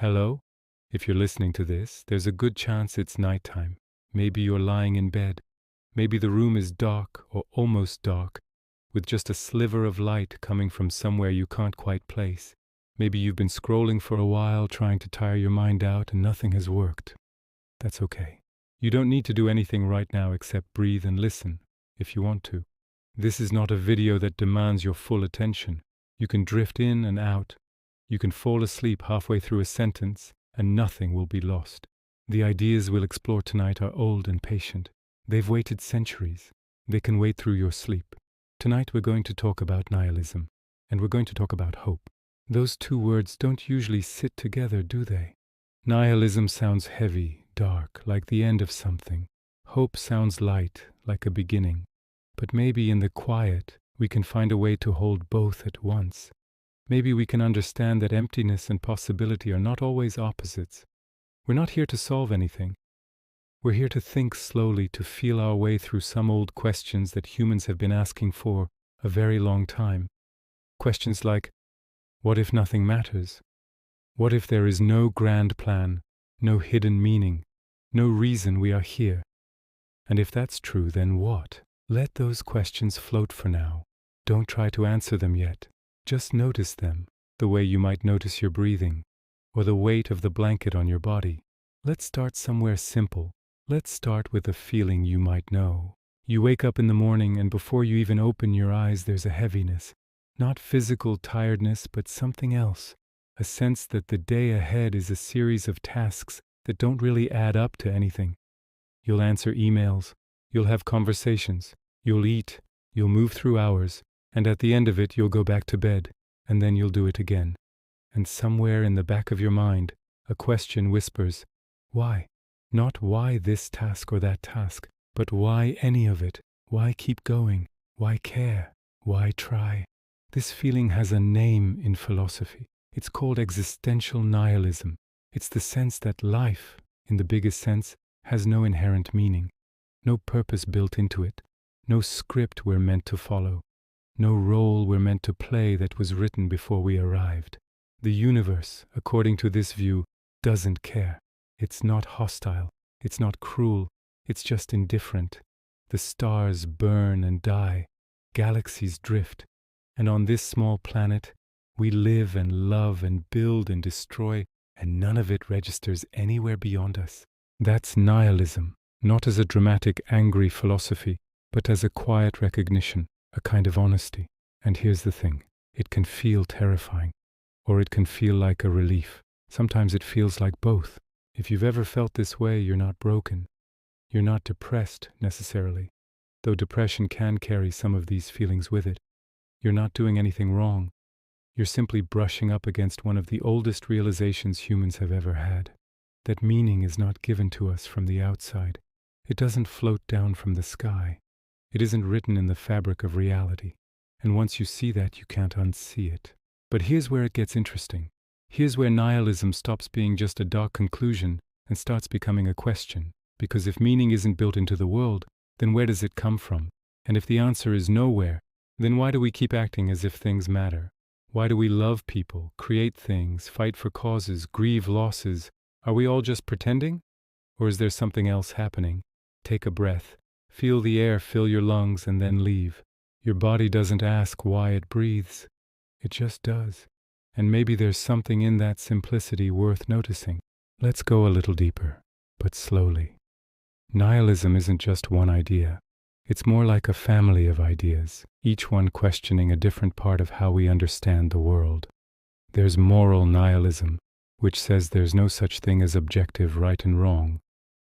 Hello? If you're listening to this, there's a good chance it's nighttime. Maybe you're lying in bed. Maybe the room is dark or almost dark, with just a sliver of light coming from somewhere you can't quite place. Maybe you've been scrolling for a while trying to tire your mind out and nothing has worked. That's okay. You don't need to do anything right now except breathe and listen, if you want to. This is not a video that demands your full attention. You can drift in and out. You can fall asleep halfway through a sentence, and nothing will be lost. The ideas we'll explore tonight are old and patient. They've waited centuries. They can wait through your sleep. Tonight we're going to talk about nihilism, and we're going to talk about hope. Those two words don't usually sit together, do they? Nihilism sounds heavy, dark, like the end of something. Hope sounds light, like a beginning. But maybe in the quiet, we can find a way to hold both at once. Maybe we can understand that emptiness and possibility are not always opposites. We're not here to solve anything. We're here to think slowly, to feel our way through some old questions that humans have been asking for a very long time. Questions like, what if nothing matters? What if there is no grand plan, no hidden meaning, no reason we are here? And if that's true, then what? Let those questions float for now. Don't try to answer them yet. Just notice them, the way you might notice your breathing, or the weight of the blanket on your body. Let's start somewhere simple. Let's start with a feeling you might know. You wake up in the morning and before you even open your eyes there's a heaviness. Not physical tiredness, but something else. A sense that the day ahead is a series of tasks that don't really add up to anything. You'll answer emails. You'll have conversations. You'll eat. You'll move through hours. And at the end of it, you'll go back to bed, and then you'll do it again. And somewhere in the back of your mind, a question whispers, why? Not why this task or that task, but why any of it? Why keep going? Why care? Why try? This feeling has a name in philosophy. It's called existential nihilism. It's the sense that life, in the biggest sense, has no inherent meaning, no purpose built into it, no script we're meant to follow. No role we're meant to play that was written before we arrived. The universe, according to this view, doesn't care. It's not hostile. It's not cruel. It's just indifferent. The stars burn and die. Galaxies drift. And on this small planet, we live and love and build and destroy, and none of it registers anywhere beyond us. That's nihilism, not as a dramatic, angry philosophy, but as a quiet recognition. A kind of honesty. And here's the thing, it can feel terrifying, or it can feel like a relief. Sometimes it feels like both. If you've ever felt this way, you're not broken. You're not depressed, necessarily, though depression can carry some of these feelings with it. You're not doing anything wrong. You're simply brushing up against one of the oldest realizations humans have ever had. That meaning is not given to us from the outside. It doesn't float down from the sky. It isn't written in the fabric of reality, and once you see that, you can't unsee it. But here's where it gets interesting. Here's where nihilism stops being just a dark conclusion and starts becoming a question. Because if meaning isn't built into the world, then where does it come from? And if the answer is nowhere, then why do we keep acting as if things matter? Why do we love people, create things, fight for causes, grieve losses? Are we all just pretending? Or is there something else happening? Take a breath. Feel the air fill your lungs and then leave. Your body doesn't ask why it breathes. It just does. And maybe there's something in that simplicity worth noticing. Let's go a little deeper, but slowly. Nihilism isn't just one idea. It's more like a family of ideas, each one questioning a different part of how we understand the world. There's moral nihilism, which says there's no such thing as objective right and wrong.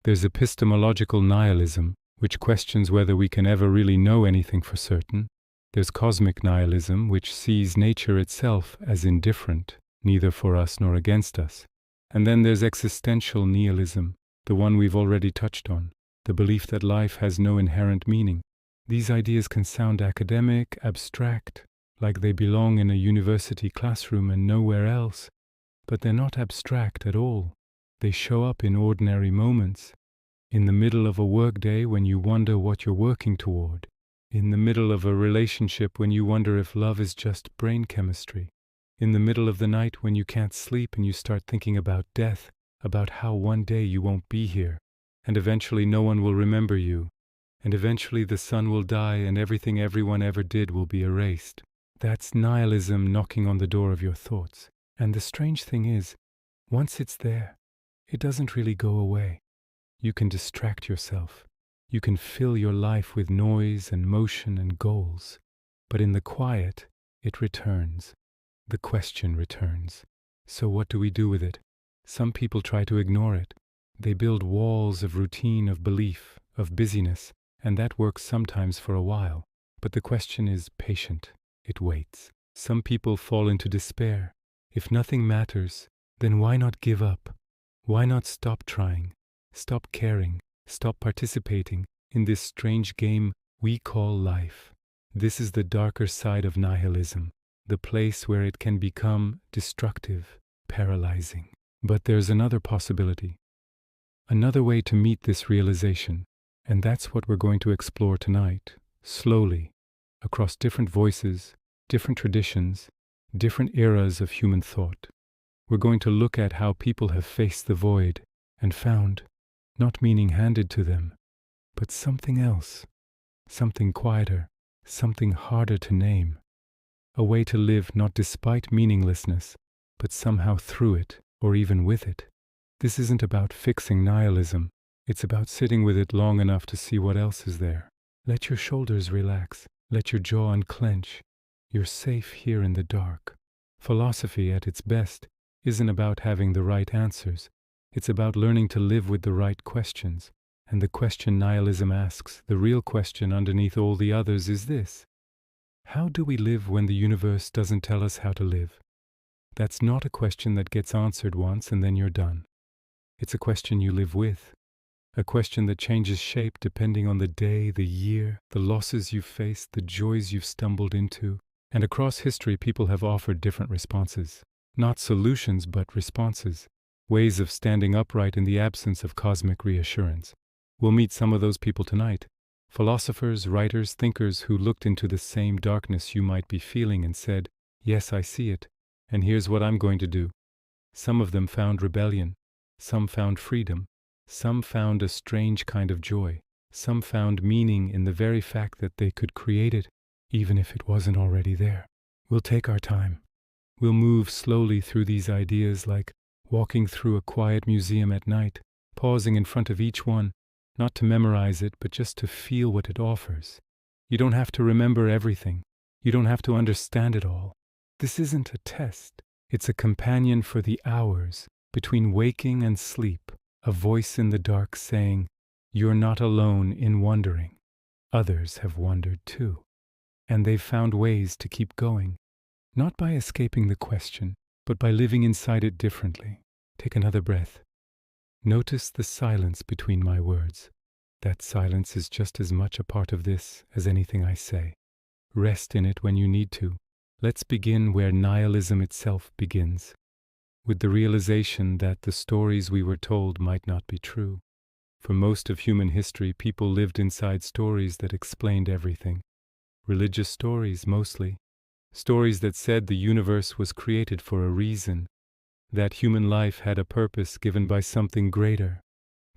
There's epistemological nihilism, which questions whether we can ever really know anything for certain. There's cosmic nihilism, which sees nature itself as indifferent, neither for us nor against us. And then there's existential nihilism, the one we've already touched on, the belief that life has no inherent meaning. These ideas can sound academic, abstract, like they belong in a university classroom and nowhere else. But they're not abstract at all. They show up in ordinary moments. In the middle of a workday when you wonder what you're working toward. In the middle of a relationship when you wonder if love is just brain chemistry. In the middle of the night when you can't sleep and you start thinking about death, about how one day you won't be here, and eventually no one will remember you, and eventually the sun will die and everything everyone ever did will be erased. That's nihilism knocking on the door of your thoughts. And the strange thing is, once it's there, it doesn't really go away. You can distract yourself. You can fill your life with noise and motion and goals. But in the quiet, it returns. The question returns. So what do we do with it? Some people try to ignore it. They build walls of routine, of belief, of busyness, and that works sometimes for a while. But the question is patient. It waits. Some people fall into despair. If nothing matters, then why not give up? Why not stop trying? Stop caring? Stop participating in this strange game we call life? This is the darker side of nihilism, the place where it can become destructive, paralyzing. But there's another possibility, another way to meet this realization, and that's what we're going to explore tonight, slowly, across different voices, different traditions, different eras of human thought. We're going to look at how people have faced the void and found, not meaning handed to them, but something else, something quieter, something harder to name, a way to live not despite meaninglessness, but somehow through it, or even with it. This isn't about fixing nihilism, it's about sitting with it long enough to see what else is there. Let your shoulders relax, let your jaw unclench. You're safe here in the dark. Philosophy at its best isn't about having the right answers. It's about learning to live with the right questions. And the question nihilism asks, the real question underneath all the others, is this: how do we live when the universe doesn't tell us how to live? That's not a question that gets answered once and then you're done. It's a question you live with. A question that changes shape depending on the day, the year, the losses you've faced, the joys you've stumbled into. And across history, people have offered different responses. Not solutions, but responses. Ways of standing upright in the absence of cosmic reassurance. We'll meet some of those people tonight. Philosophers, writers, thinkers who looked into the same darkness you might be feeling and said, "Yes, I see it, and here's what I'm going to do." Some of them found rebellion. Some found freedom. Some found a strange kind of joy. Some found meaning in the very fact that they could create it, even if it wasn't already there. We'll take our time. We'll move slowly through these ideas like walking through a quiet museum at night, pausing in front of each one, not to memorize it, but just to feel what it offers. You don't have to remember everything. You don't have to understand it all. This isn't a test. It's a companion for the hours between waking and sleep, a voice in the dark saying, "You're not alone in wondering. Others have wondered too." And they've found ways to keep going, not by escaping the question, but by living inside it differently. Take another breath. Notice the silence between my words. That silence is just as much a part of this as anything I say. Rest in it when you need to. Let's begin where nihilism itself begins, with the realization that the stories we were told might not be true. For most of human history, people lived inside stories that explained everything. Religious stories, mostly. Stories that said the universe was created for a reason, that human life had a purpose given by something greater,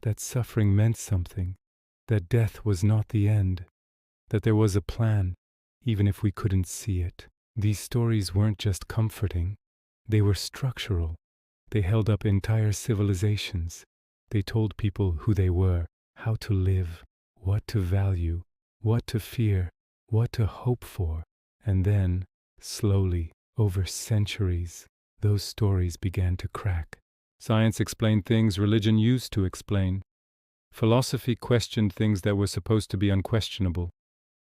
that suffering meant something, that death was not the end, that there was a plan, even if we couldn't see it. These stories weren't just comforting, they were structural. They held up entire civilizations. They told people who they were, how to live, what to value, what to fear, what to hope for. And then, slowly, over centuries, those stories began to crack. Science explained things religion used to explain. Philosophy questioned things that were supposed to be unquestionable.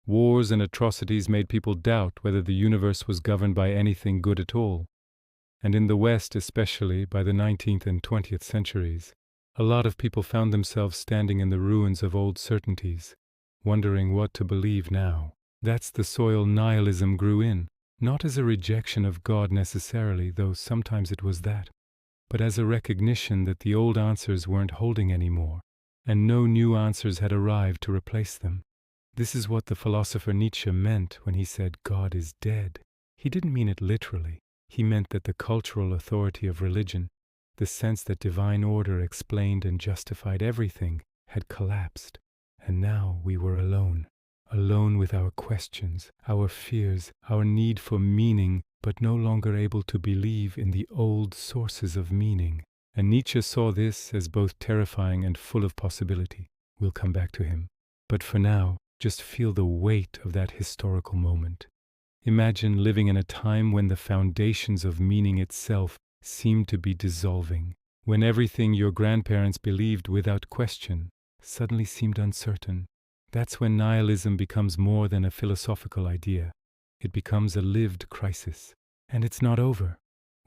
Wars and atrocities made people doubt whether the universe was governed by anything good at all. And in the West, especially by the 19th and 20th centuries, a lot of people found themselves standing in the ruins of old certainties, wondering what to believe now. That's the soil nihilism grew in, not as a rejection of God necessarily, though sometimes it was that, but as a recognition that the old answers weren't holding anymore, and no new answers had arrived to replace them. This is what the philosopher Nietzsche meant when he said God is dead. He didn't mean it literally. He meant that the cultural authority of religion, the sense that divine order explained and justified everything, had collapsed, and now we were alone. Alone with our questions, our fears, our need for meaning, but no longer able to believe in the old sources of meaning. And Nietzsche saw this as both terrifying and full of possibility. We'll come back to him. But for now, just feel the weight of that historical moment. Imagine living in a time when the foundations of meaning itself seemed to be dissolving, when everything your grandparents believed without question suddenly seemed uncertain. That's when nihilism becomes more than a philosophical idea. It becomes a lived crisis. And it's not over.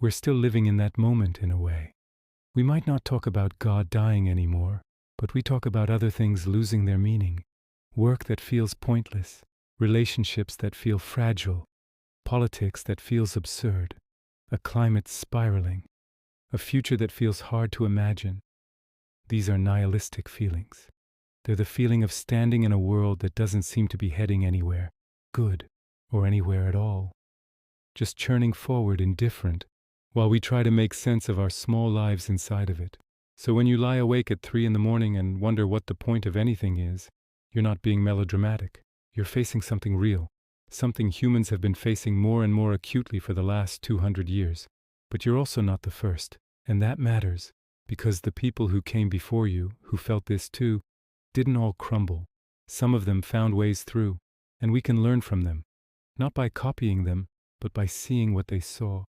We're still living in that moment in a way. We might not talk about God dying anymore, but we talk about other things losing their meaning. Work that feels pointless, relationships that feel fragile, politics that feels absurd, a climate spiraling, a future that feels hard to imagine. These are nihilistic feelings. They're the feeling of standing in a world that doesn't seem to be heading anywhere, good, or anywhere at all. Just churning forward indifferent, while we try to make sense of our small lives inside of it. So when you lie awake at 3 a.m. and wonder what the point of anything is, you're not being melodramatic. You're facing something real, something humans have been facing more and more acutely for the last 200 years. But you're also not the first, and that matters, because the people who came before you, who felt this too, didn't all crumble. Some of them found ways through, and we can learn from them, not by copying them, but by seeing what they saw,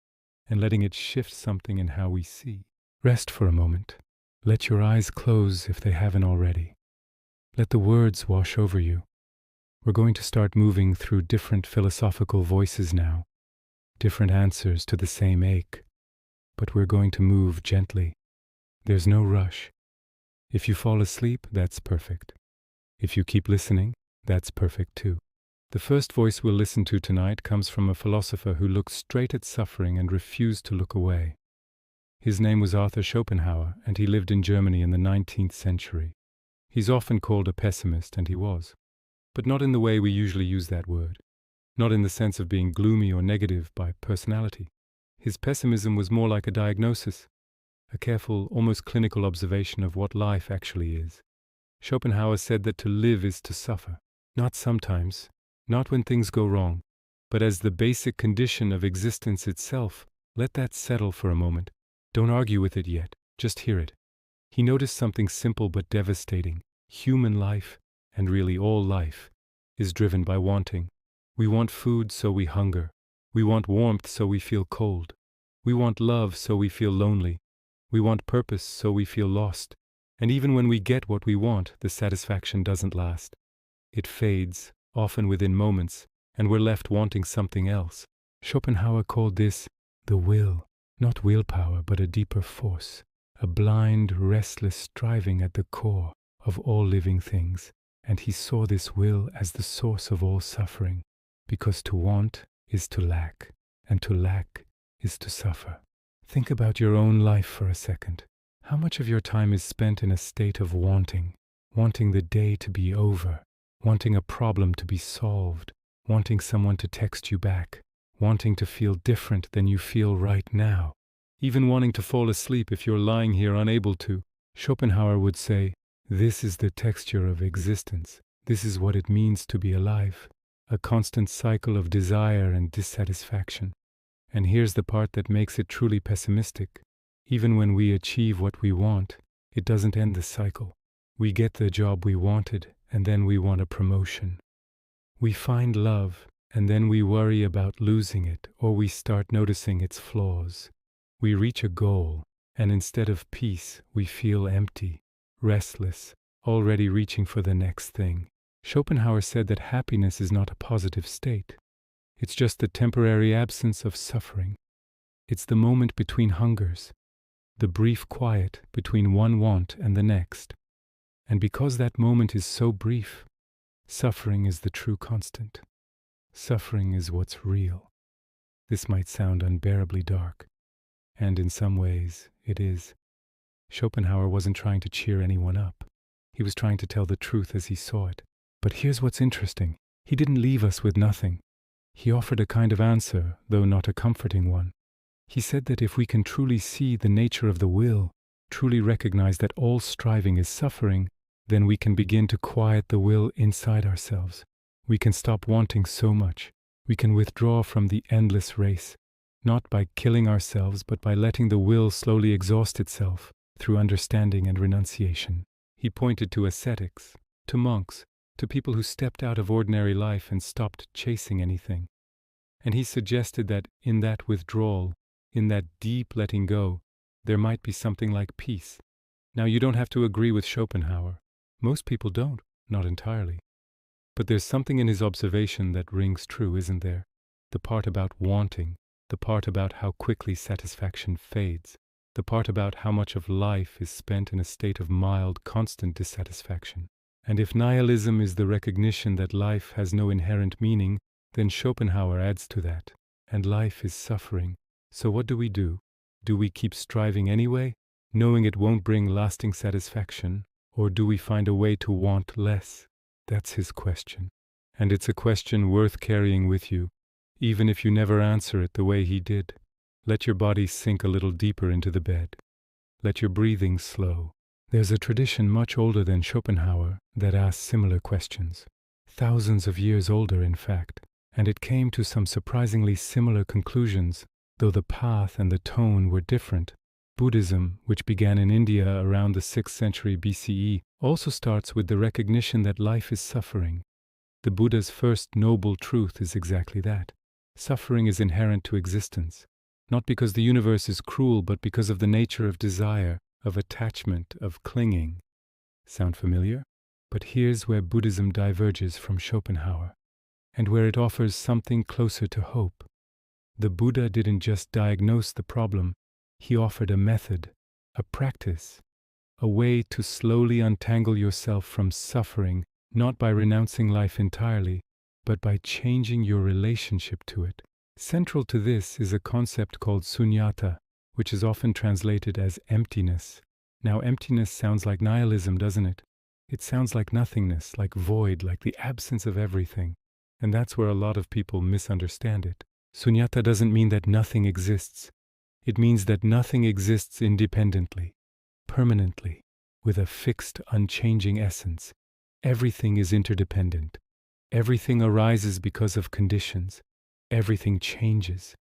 and letting it shift something in how we see. Rest for a moment. Let your eyes close if they haven't already. Let the words wash over you. We're going to start moving through different philosophical voices now, different answers to the same ache, but we're going to move gently. There's no rush. If you fall asleep, that's perfect. If you keep listening, that's perfect too. The first voice we'll listen to tonight comes from a philosopher who looked straight at suffering and refused to look away. His name was Arthur Schopenhauer, and he lived in Germany in the 19th century. He's often called a pessimist, and he was. But not in the way we usually use that word. Not in the sense of being gloomy or negative by personality. His pessimism was more like a diagnosis, a careful, almost clinical observation of what life actually is. Schopenhauer said that to live is to suffer, not sometimes, not when things go wrong, but as the basic condition of existence itself. Let that settle for a moment. Don't argue with it yet, just hear it. He noticed something simple but devastating. Human life, and really all life, is driven by wanting. We want food, so we hunger. We want warmth, so we feel cold. We want love, so we feel lonely. We want purpose, so we feel lost. And even when we get what we want, the satisfaction doesn't last. It fades, often within moments, and we're left wanting something else. Schopenhauer called this the will, not willpower, but a deeper force, a blind, restless striving at the core of all living things. And he saw this will as the source of all suffering, because to want is to lack, and to lack is to suffer. Think about your own life for a second. How much of your time is spent in a state of wanting the day to be over, wanting a problem to be solved, wanting someone to text you back, wanting to feel different than you feel right now, even wanting to fall asleep if you're lying here unable to? Schopenhauer would say, this is the texture of existence. This is what it means to be alive, a constant cycle of desire and dissatisfaction. And here's the part that makes it truly pessimistic. Even when we achieve what we want, it doesn't end the cycle. We get the job we wanted, and then we want a promotion. We find love, and then we worry about losing it, or we start noticing its flaws. We reach a goal, and instead of peace, we feel empty, restless, already reaching for the next thing. Schopenhauer said that happiness is not a positive state. It's just the temporary absence of suffering. It's the moment between hungers, the brief quiet between one want and the next. And because that moment is so brief, suffering is the true constant. Suffering is what's real. This might sound unbearably dark, and in some ways it is. Schopenhauer wasn't trying to cheer anyone up. He was trying to tell the truth as he saw it. But here's what's interesting. He didn't leave us with nothing. He offered a kind of answer, though not a comforting one. He said that if we can truly see the nature of the will, truly recognize that all striving is suffering, then we can begin to quiet the will inside ourselves. We can stop wanting so much. We can withdraw from the endless race, not by killing ourselves, but by letting the will slowly exhaust itself through understanding and renunciation. He pointed to ascetics, to monks, to people who stepped out of ordinary life and stopped chasing anything. And he suggested that in that withdrawal, in that deep letting go, there might be something like peace. Now, you don't have to agree with Schopenhauer. Most people don't, not entirely. But there's something in his observation that rings true, isn't there? The part about wanting, the part about how quickly satisfaction fades, the part about how much of life is spent in a state of mild, constant dissatisfaction. And if nihilism is the recognition that life has no inherent meaning, then Schopenhauer adds to that. And life is suffering. So what do? Do we keep striving anyway, knowing it won't bring lasting satisfaction? Or do we find a way to want less? That's his question. And it's a question worth carrying with you, even if you never answer it the way he did. Let your body sink a little deeper into the bed. Let your breathing slow. There's a tradition much older than Schopenhauer that asks similar questions. Thousands of years older, in fact. And it came to some surprisingly similar conclusions, though the path and the tone were different. Buddhism, which began in India around the 6th century BCE, also starts with the recognition that life is suffering. The Buddha's first noble truth is exactly that. Suffering is inherent to existence, not because the universe is cruel, but because of the nature of desire, of attachment, of clinging. Sound familiar? But here's where Buddhism diverges from Schopenhauer, and where it offers something closer to hope. The Buddha didn't just diagnose the problem, he offered a method, a practice, a way to slowly untangle yourself from suffering, not by renouncing life entirely, but by changing your relationship to it. Central to this is a concept called sunyata, which is often translated as emptiness. Now, emptiness sounds like nihilism, doesn't it? It sounds like nothingness, like void, like the absence of everything. And that's where a lot of people misunderstand it. Sunyata doesn't mean that nothing exists. It means that nothing exists independently, permanently, with a fixed, unchanging essence. Everything is interdependent. Everything arises because of conditions. Everything changes.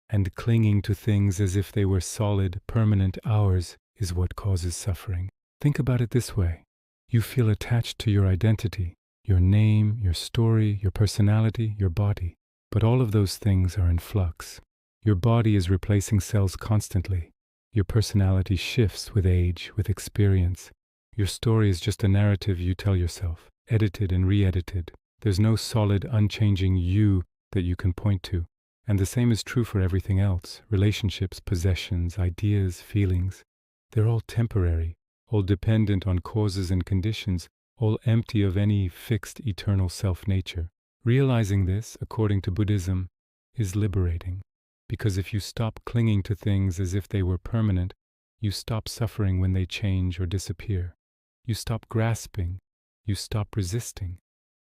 And clinging to things as if they were solid, permanent ours is what causes suffering. Think about it this way. You feel attached to your identity, your name, your story, your personality, your body. But all of those things are in flux. Your body is replacing cells constantly. Your personality shifts with age, with experience. Your story is just a narrative you tell yourself, edited and re-edited. There's no solid, unchanging you that you can point to. And the same is true for everything else. Relationships, possessions, ideas, feelings. They're all temporary, all dependent on causes and conditions, all empty of any fixed eternal self-nature. Realizing this, according to Buddhism, is liberating. Because if you stop clinging to things as if they were permanent, you stop suffering when they change or disappear. You stop grasping. You stop resisting.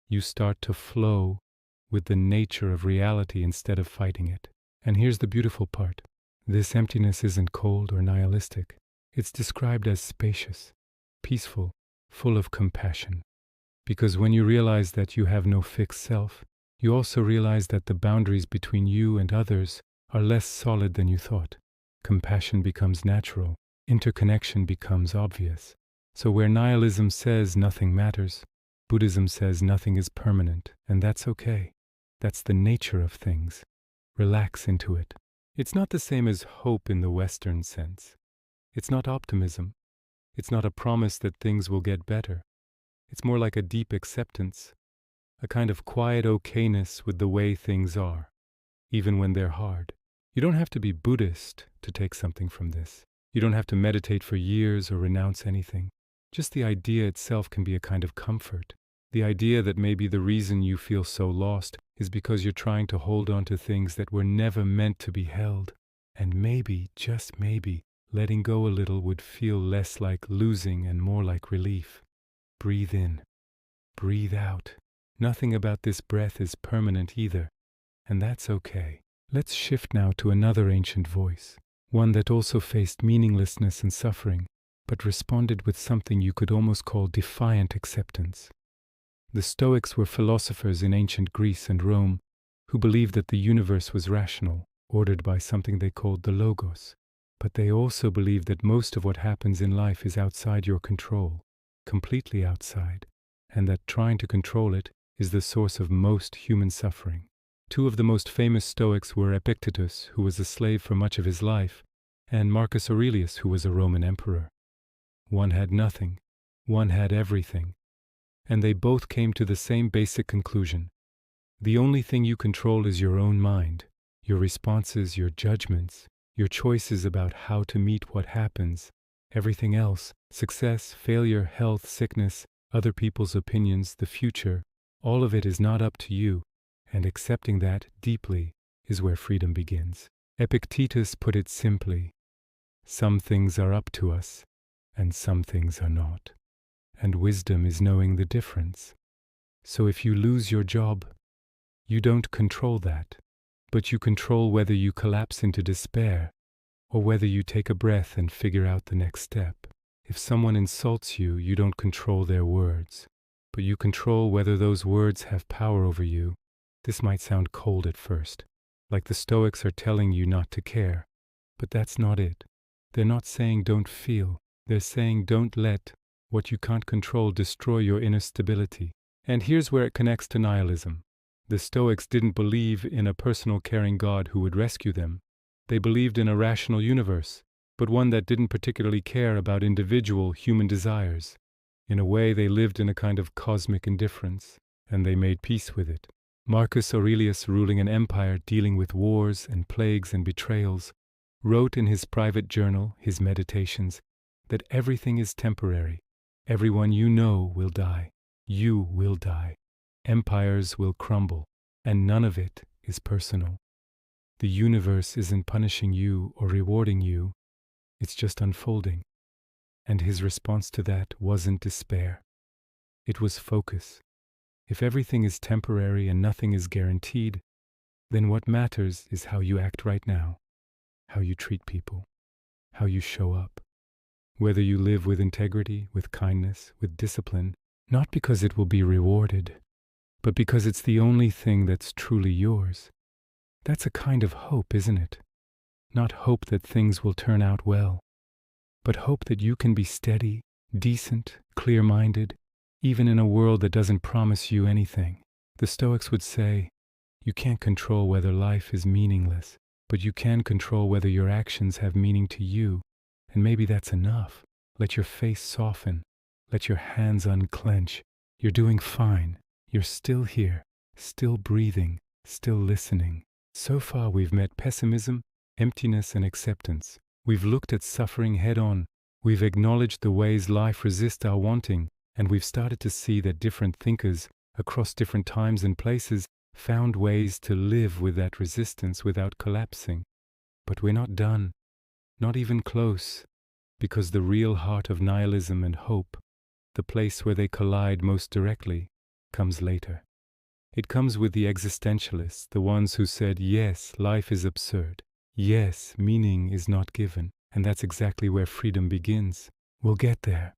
You start to flow with the nature of reality instead of fighting it. And here's the beautiful part. This emptiness isn't cold or nihilistic. It's described as spacious, peaceful, full of compassion. Because when you realize that you have no fixed self, you also realize that the boundaries between you and others are less solid than you thought. Compassion becomes natural. Interconnection becomes obvious. So where nihilism says nothing matters, Buddhism says nothing is permanent, and that's okay. That's the nature of things. Relax into it. It's not the same as hope in the Western sense. It's not optimism. It's not a promise that things will get better. It's more like a deep acceptance, a kind of quiet okayness with the way things are, even when they're hard. You don't have to be Buddhist to take something from this. You don't have to meditate for years or renounce anything. Just the idea itself can be a kind of comfort. The idea that maybe the reason you feel so lost is because you're trying to hold on to things that were never meant to be held. And maybe, just maybe, letting go a little would feel less like losing and more like relief. Breathe in. Breathe out. Nothing about this breath is permanent either. And that's okay. Let's shift now to another ancient voice, one that also faced meaninglessness and suffering, but responded with something you could almost call defiant acceptance. The Stoics were philosophers in ancient Greece and Rome who believed that the universe was rational, ordered by something they called the logos. But they also believed that most of what happens in life is outside your control, completely outside, and that trying to control it is the source of most human suffering. Two of the most famous Stoics were Epicurus, who was a slave for much of his life, and Marcus Aurelius, who was a Roman emperor. One had nothing, one had everything, and they both came to the same basic conclusion. The only thing you control is your own mind, your responses, your judgments, your choices about how to meet what happens. Everything else, success, failure, health, sickness, other people's opinions, the future, all of it is not up to you, and accepting that deeply is where freedom begins. Epictetus put it simply, some things are up to us, and some things are not. And wisdom is knowing the difference. So if you lose your job, you don't control that, but you control whether you collapse into despair or whether you take a breath and figure out the next step. If someone insults you, you don't control their words, but you control whether those words have power over you. This might sound cold at first, like the Stoics are telling you not to care, but that's not it. They're not saying don't feel, they're saying don't let what you can't control destroy your inner stability. And here's where it connects to nihilism. The Stoics didn't believe in a personal caring God who would rescue them. They believed in a rational universe, but one that didn't particularly care about individual human desires. In a way, they lived in a kind of cosmic indifference, and they made peace with it. Marcus Aurelius, ruling an empire dealing with wars and plagues and betrayals, wrote in his private journal, his Meditations, that everything is temporary. Everyone you know will die. You will die. Empires will crumble, and none of it is personal. The universe isn't punishing you or rewarding you, it's just unfolding. And his response to that wasn't despair. It was focus. If everything is temporary and nothing is guaranteed, then what matters is how you act right now, how you treat people, how you show up. Whether you live with integrity, with kindness, with discipline, not because it will be rewarded, but because it's the only thing that's truly yours. That's a kind of hope, isn't it? Not hope that things will turn out well, but hope that you can be steady, decent, clear-minded, even in a world that doesn't promise you anything. The Stoics would say, you can't control whether life is meaningless, but you can control whether your actions have meaning to you, and maybe that's enough. Let your face soften. Let your hands unclench. You're doing fine. You're still here, still breathing, still listening. So far we've met pessimism, emptiness, and acceptance. We've looked at suffering head-on. We've acknowledged the ways life resists our wanting, and we've started to see that different thinkers, across different times and places, found ways to live with that resistance without collapsing. But we're not done, not even close, because the real heart of nihilism and hope, the place where they collide most directly, comes later. It comes with the existentialists, the ones who said, yes, life is absurd. Yes, meaning is not given. And that's exactly where freedom begins. We'll get there.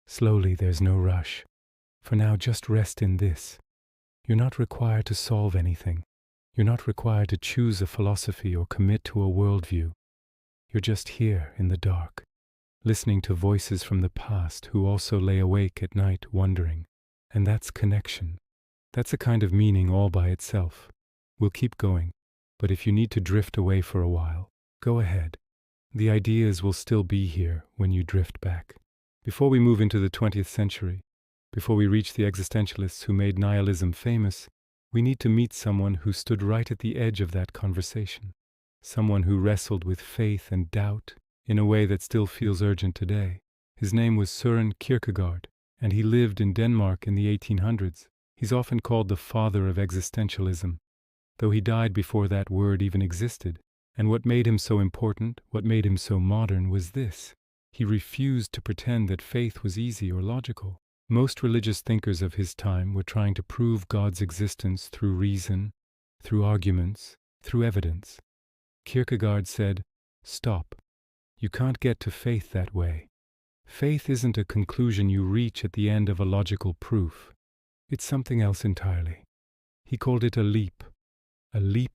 Slowly, there's no rush. For now, just rest in this. You're not required to solve anything. You're not required to choose a philosophy or commit to a worldview. You're just here in the dark, listening to voices from the past who also lay awake at night wondering. And that's connection. That's a kind of meaning all by itself. We'll keep going, but if you need to drift away for a while, go ahead. The ideas will still be here when you drift back. Before we move into the 20th century, before we reach the existentialists who made nihilism famous, we need to meet someone who stood right at the edge of that conversation. Someone who wrestled with faith and doubt in a way that still feels urgent today. His name was Søren Kierkegaard, and he lived in Denmark in the 1800s. He's often called the father of existentialism, though he died before that word even existed. And what made him so important, what made him so modern was this. He refused to pretend that faith was easy or logical. Most religious thinkers of his time were trying to prove God's existence through reason, through arguments, through evidence. Kierkegaard said, "Stop. You can't get to faith that way. Faith isn't a conclusion you reach at the end of a logical proof. It's something else entirely." He called it a leap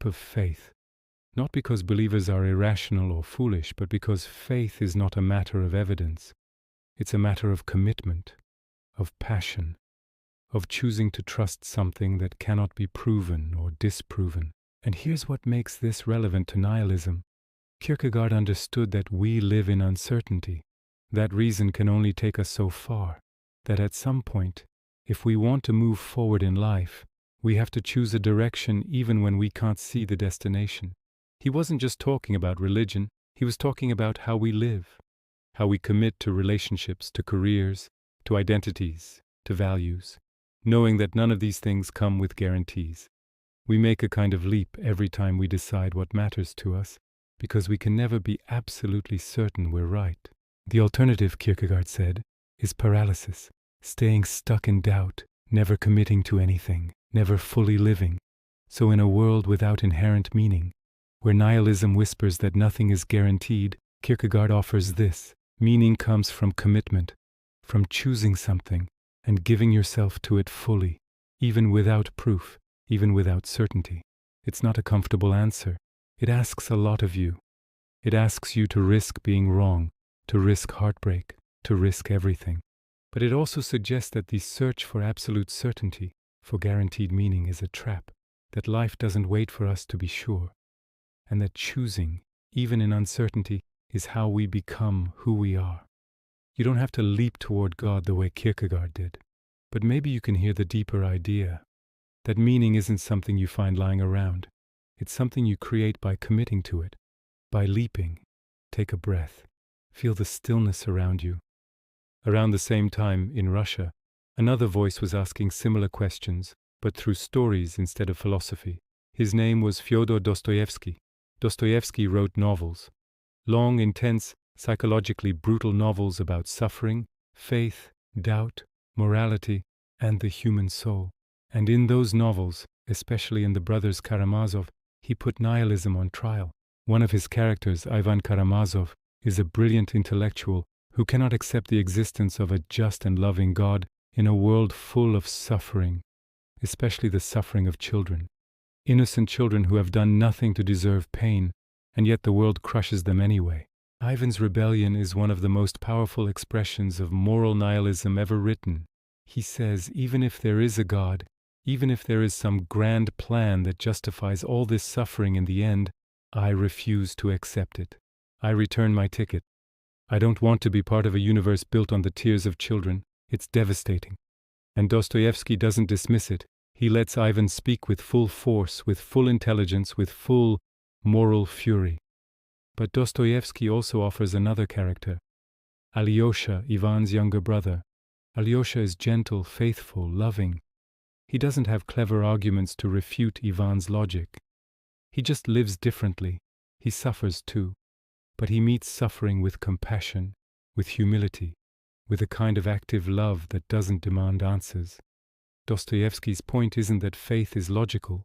of faith. Not because believers are irrational or foolish, but because faith is not a matter of evidence. It's a matter of commitment, of passion, of choosing to trust something that cannot be proven or disproven. And here's what makes this relevant to nihilism. Kierkegaard understood that we live in uncertainty. That reason can only take us so far, that at some point, if we want to move forward in life, we have to choose a direction even when we can't see the destination. He wasn't just talking about religion, he was talking about how we live, how we commit to relationships, to careers, to identities, to values, knowing that none of these things come with guarantees. We make a kind of leap every time we decide what matters to us, because we can never be absolutely certain we're right. The alternative, Kierkegaard said, is paralysis, staying stuck in doubt, never committing to anything, never fully living. So in a world without inherent meaning, where nihilism whispers that nothing is guaranteed, Kierkegaard offers this. Meaning comes from commitment, from choosing something and giving yourself to it fully, even without proof, even without certainty. It's not a comfortable answer. It asks a lot of you. It asks you to risk being wrong, to risk heartbreak, to risk everything. But it also suggests that the search for absolute certainty, for guaranteed meaning, is a trap, that life doesn't wait for us to be sure, and that choosing, even in uncertainty, is how we become who we are. You don't have to leap toward God the way Kierkegaard did, but maybe you can hear the deeper idea, that meaning isn't something you find lying around. It's something you create by committing to it, by leaping. Take a breath. Feel the stillness around you. Around the same time, in Russia, another voice was asking similar questions, but through stories instead of philosophy. His name was Fyodor Dostoevsky. Dostoevsky wrote novels, long, intense, psychologically brutal novels about suffering, faith, doubt, morality, and the human soul. And in those novels, especially in The Brothers Karamazov, he put nihilism on trial. One of his characters, Ivan Karamazov, is a brilliant intellectual who cannot accept the existence of a just and loving God in a world full of suffering, especially the suffering of children. Innocent children who have done nothing to deserve pain, and yet the world crushes them anyway. Ivan's rebellion is one of the most powerful expressions of moral nihilism ever written. He says, even if there is a God, even if there is some grand plan that justifies all this suffering in the end, I refuse to accept it. I return my ticket. I don't want to be part of a universe built on the tears of children. It's devastating. And Dostoevsky doesn't dismiss it. He lets Ivan speak with full force, with full intelligence, with full moral fury. But Dostoevsky also offers another character, Alyosha, Ivan's younger brother. Alyosha is gentle, faithful, loving. He doesn't have clever arguments to refute Ivan's logic. He just lives differently. He suffers too. But he meets suffering with compassion, with humility, with a kind of active love that doesn't demand answers. Dostoevsky's point isn't that faith is logical.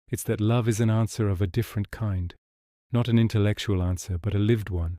It's that love is an answer of a different kind. Not an intellectual answer, but a lived one.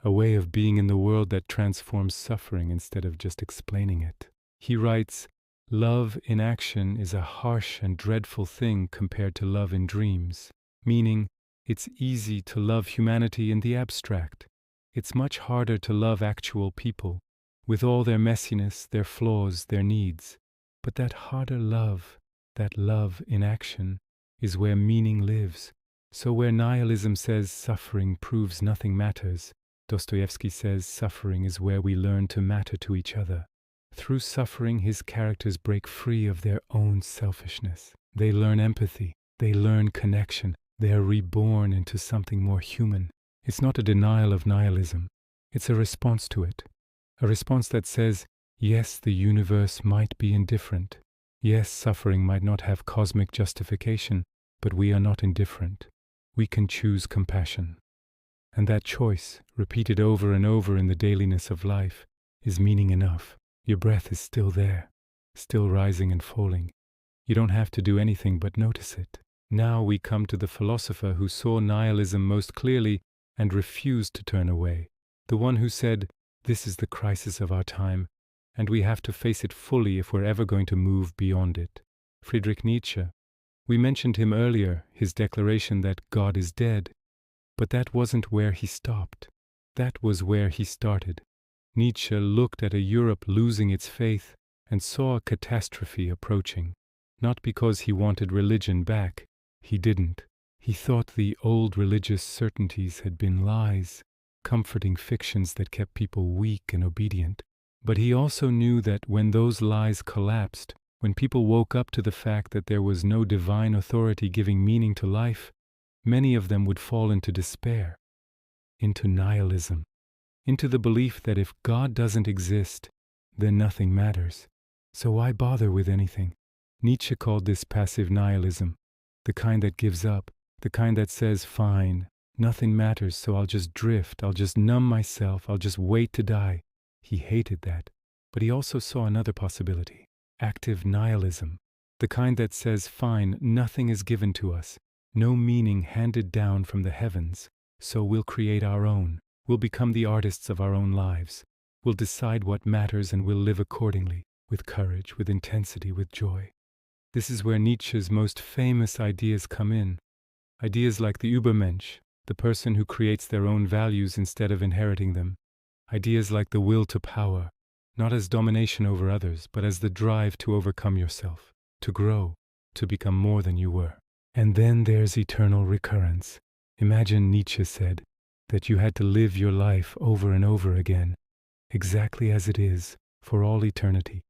A way of being in the world that transforms suffering instead of just explaining it. He writes, love in action is a harsh and dreadful thing compared to love in dreams. Meaning, it's easy to love humanity in the abstract. It's much harder to love actual people, with all their messiness, their flaws, their needs. But that harder love, that love in action, is where meaning lives. So where nihilism says suffering proves nothing matters, Dostoevsky says suffering is where we learn to matter to each other. Through suffering, his characters break free of their own selfishness. They learn empathy. They learn connection. They are reborn into something more human. It's not a denial of nihilism. It's a response to it. A response that says, yes, the universe might be indifferent. Yes, suffering might not have cosmic justification, but we are not indifferent. We can choose compassion. And that choice, repeated over and over in the dailiness of life, is meaning enough. Your breath is still there, still rising and falling. You don't have to do anything but notice it. Now we come to the philosopher who saw nihilism most clearly and refused to turn away. The one who said, "This is the crisis of our time, and we have to face it fully if we're ever going to move beyond it." Friedrich Nietzsche. We mentioned him earlier, his declaration that God is dead. But that wasn't where he stopped. That was where he started. Nietzsche looked at a Europe losing its faith and saw a catastrophe approaching. Not because he wanted religion back. He didn't. He thought the old religious certainties had been lies, comforting fictions that kept people weak and obedient. But he also knew that when those lies collapsed, when people woke up to the fact that there was no divine authority giving meaning to life, many of them would fall into despair, into nihilism, into the belief that if God doesn't exist, then nothing matters. So why bother with anything? Nietzsche called this passive nihilism, the kind that gives up, the kind that says, fine, nothing matters, so I'll just drift, I'll just numb myself, I'll just wait to die. He hated that, but he also saw another possibility, active nihilism, the kind that says, fine, nothing is given to us, no meaning handed down from the heavens, so we'll create our own, we'll become the artists of our own lives, we'll decide what matters and we'll live accordingly, with courage, with intensity, with joy. This is where Nietzsche's most famous ideas come in. Ideas like the Übermensch, the person who creates their own values instead of inheriting them. Ideas like the will to power, not as domination over others, but as the drive to overcome yourself, to grow, to become more than you were. And then there's eternal recurrence. Imagine, Nietzsche said, that you had to live your life over and over again, exactly as it is, for all eternity.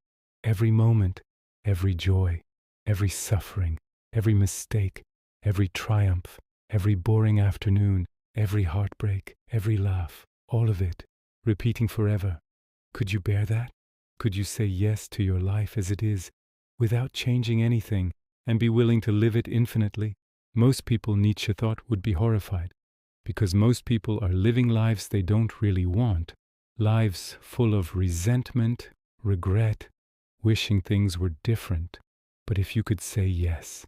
Every moment, every joy, every suffering, every mistake, every triumph, every boring afternoon, every heartbreak, every laugh, all of it, repeating forever. Could you bear that? Could you say yes to your life as it is, without changing anything, and be willing to live it infinitely? Most people, Nietzsche thought, would be horrified, because most people are living lives they don't really want, lives full of resentment, regret, wishing things were different. But if you could say yes,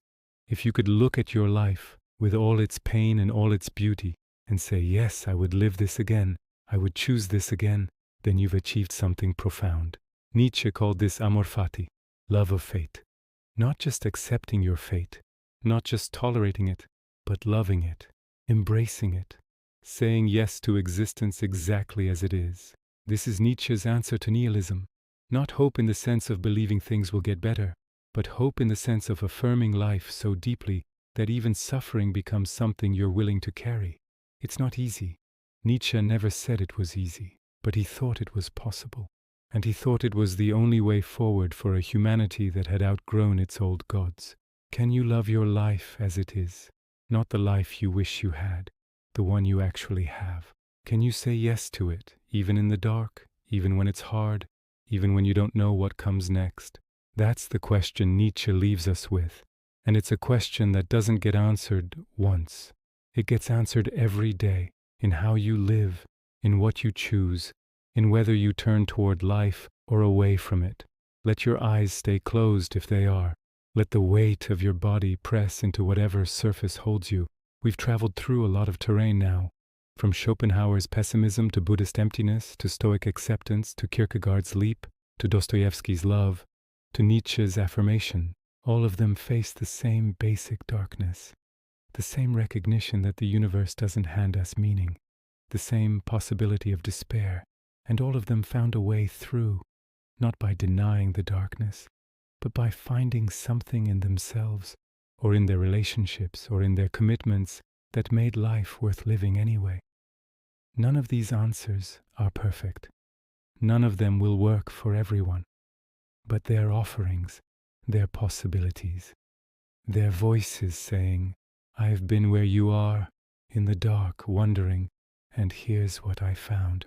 if you could look at your life with all its pain and all its beauty and say, yes, I would live this again, I would choose this again, then you've achieved something profound. Nietzsche called this amor fati, love of fate. Not just accepting your fate, not just tolerating it, but loving it, embracing it, saying yes to existence exactly as it is. This is Nietzsche's answer to nihilism. Not hope in the sense of believing things will get better, but hope in the sense of affirming life so deeply that even suffering becomes something you're willing to carry. It's not easy. Nietzsche never said it was easy, but he thought it was possible. And he thought it was the only way forward for a humanity that had outgrown its old gods. Can you love your life as it is? Not the life you wish you had, the one you actually have. Can you say yes to it, even in the dark, even when it's hard, even when you don't know what comes next? That's the question Nietzsche leaves us with. And it's a question that doesn't get answered once. It gets answered every day, in how you live, in what you choose, in whether you turn toward life or away from it. Let your eyes stay closed if they are. Let the weight of your body press into whatever surface holds you. We've traveled through a lot of terrain now, from Schopenhauer's pessimism to Buddhist emptiness, to Stoic acceptance, to Kierkegaard's leap, to Dostoevsky's love, to Nietzsche's affirmation. All of them face the same basic darkness, the same recognition that the universe doesn't hand us meaning, the same possibility of despair, and all of them found a way through, not by denying the darkness, but by finding something in themselves, or in their relationships, or in their commitments that made life worth living anyway. None of these answers are perfect. None of them will work for everyone. But they're offerings, they're possibilities. They're voices saying, I've been where you are, in the dark, wondering, and here's what I found.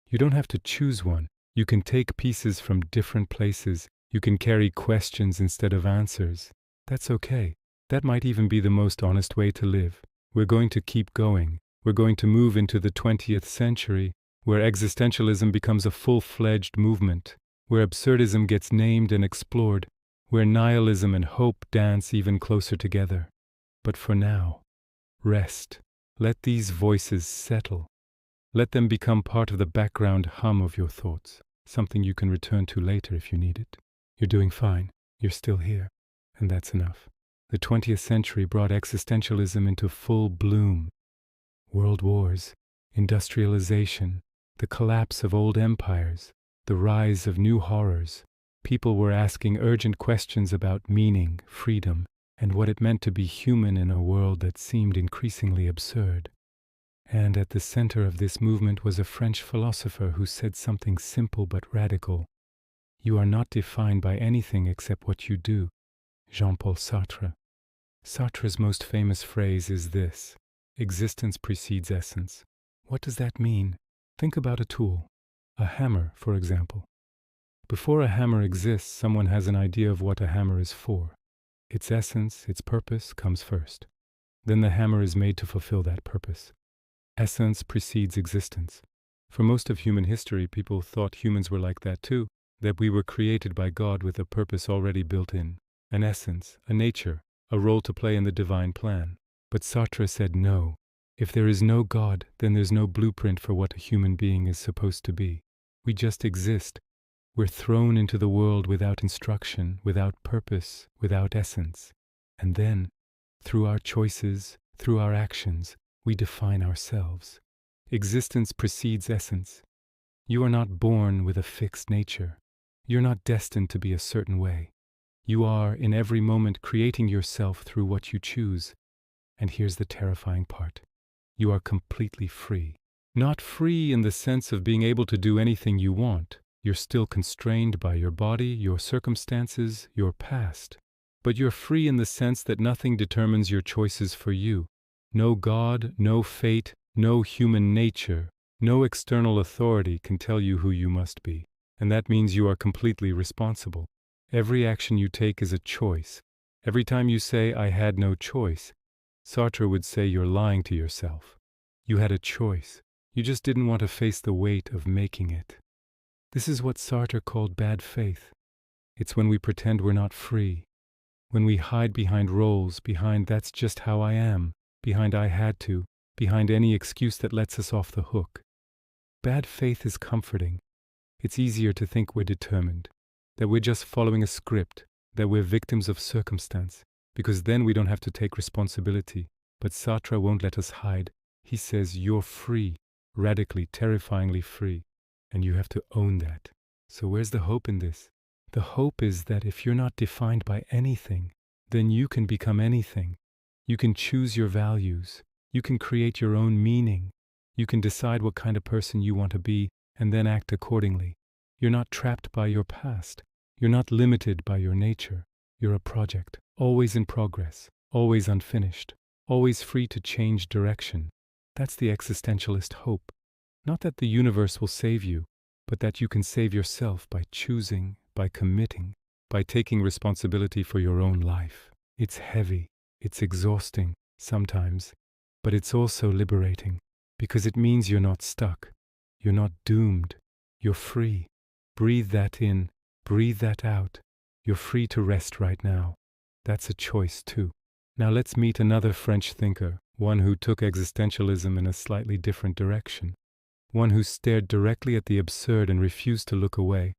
You don't have to choose one. You can take pieces from different places. You can carry questions instead of answers. That's okay. That might even be the most honest way to live. We're going to keep going. We're going to move into the 20th century, where existentialism becomes a full-fledged movement, where absurdism gets named and explored, where nihilism and hope dance even closer together. But for now, rest. Let these voices settle. Let them become part of the background hum of your thoughts, something you can return to later if you need it. You're doing fine. You're still here. And that's enough. The 20th century brought existentialism into full bloom. World wars, industrialization, the collapse of old empires, the rise of new horrors. People were asking urgent questions about meaning, freedom, and what it meant to be human in a world that seemed increasingly absurd. And at the center of this movement was a French philosopher who said something simple but radical. You are not defined by anything except what you do. Jean-Paul Sartre. Sartre's most famous phrase is this: existence precedes essence. What does that mean? Think about a tool. A hammer, for example. Before a hammer exists, someone has an idea of what a hammer is for. Its essence, its purpose, comes first. Then the hammer is made to fulfill that purpose. Essence precedes existence. For most of human history, people thought humans were like that too, that we were created by God with a purpose already built in, an essence, a nature, a role to play in the divine plan. But Sartre said no. If there is no God, then there's no blueprint for what a human being is supposed to be. We just exist. We're thrown into the world without instruction, without purpose, without essence. And then, through our choices, through our actions, we define ourselves. Existence precedes essence. You are not born with a fixed nature. You're not destined to be a certain way. You are, in every moment, creating yourself through what you choose. And here's the terrifying part. You are completely free. Not free in the sense of being able to do anything you want. You're still constrained by your body, your circumstances, your past. But you're free in the sense that nothing determines your choices for you. No God, no fate, no human nature, no external authority can tell you who you must be. And that means you are completely responsible. Every action you take is a choice. Every time you say, I had no choice, Sartre would say you're lying to yourself. You had a choice. You just didn't want to face the weight of making it. This is what Sartre called bad faith. It's when we pretend we're not free. When we hide behind roles, behind that's just how I am, behind I had to, behind any excuse that lets us off the hook. Bad faith is comforting. It's easier to think we're determined, that we're just following a script, that we're victims of circumstance, because then we don't have to take responsibility. But Sartre won't let us hide. He says you're free, radically, terrifyingly free, and you have to own that. So where's the hope in this? The hope is that if you're not defined by anything, then you can become anything. You can choose your values. You can create your own meaning. You can decide what kind of person you want to be and then act accordingly. You're not trapped by your past. You're not limited by your nature. You're a project, always in progress, always unfinished, always free to change direction. That's the existentialist hope. Not that the universe will save you, but that you can save yourself by choosing, by committing, by taking responsibility for your own life. It's heavy, it's exhausting sometimes, but it's also liberating, because it means you're not stuck, you're not doomed, you're free. Breathe that in, breathe that out. You're free to rest right now. That's a choice too. Now let's meet another French thinker, one who took existentialism in a slightly different direction, one who stared directly at the absurd and refused to look away.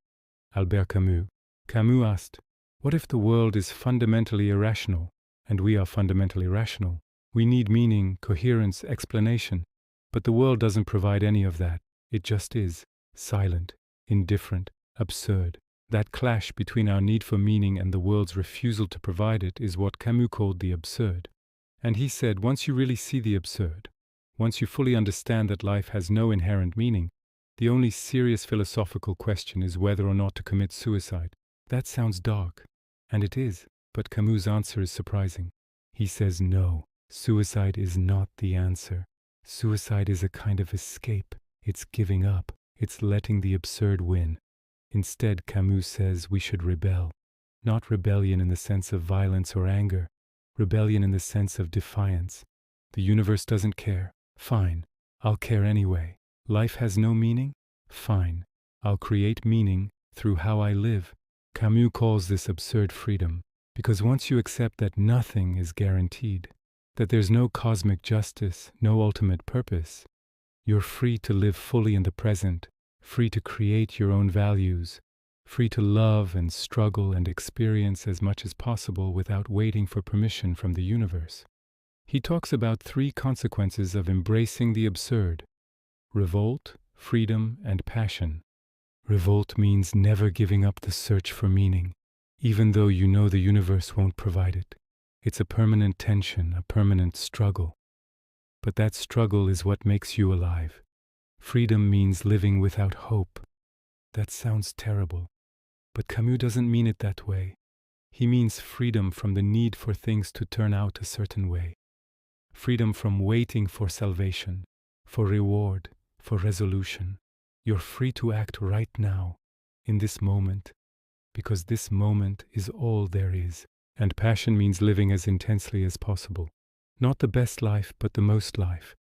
Albert Camus. Camus asked, what if the world is fundamentally irrational, and we are fundamentally rational? We need meaning, coherence, explanation. But the world doesn't provide any of that. It just is, silent, indifferent, absurd. That clash between our need for meaning and the world's refusal to provide it is what Camus called the absurd. And he said, once you really see the absurd, once you fully understand that life has no inherent meaning, the only serious philosophical question is whether or not to commit suicide. That sounds dark, and it is, but Camus' answer is surprising. He says no, suicide is not the answer. Suicide is a kind of escape. It's giving up. It's letting the absurd win. Instead, Camus says we should rebel. Not rebellion in the sense of violence or anger. Rebellion in the sense of defiance. The universe doesn't care. Fine. I'll care anyway. Life has no meaning? Fine. I'll create meaning through how I live. Camus calls this absurd freedom, because once you accept that nothing is guaranteed, that there's no cosmic justice, no ultimate purpose. You're free to live fully in the present, free to create your own values, free to love and struggle and experience as much as possible without waiting for permission from the universe. He talks about 3 consequences of embracing the absurd: revolt, freedom, and passion. Revolt means never giving up the search for meaning, even though you know the universe won't provide it. It's a permanent tension, a permanent struggle. But that struggle is what makes you alive. Freedom means living without hope. That sounds terrible, but Camus doesn't mean it that way. He means freedom from the need for things to turn out a certain way. Freedom from waiting for salvation, for reward, for resolution. You're free to act right now, in this moment, because this moment is all there is. And passion means living as intensely as possible. Not the best life, but the most life.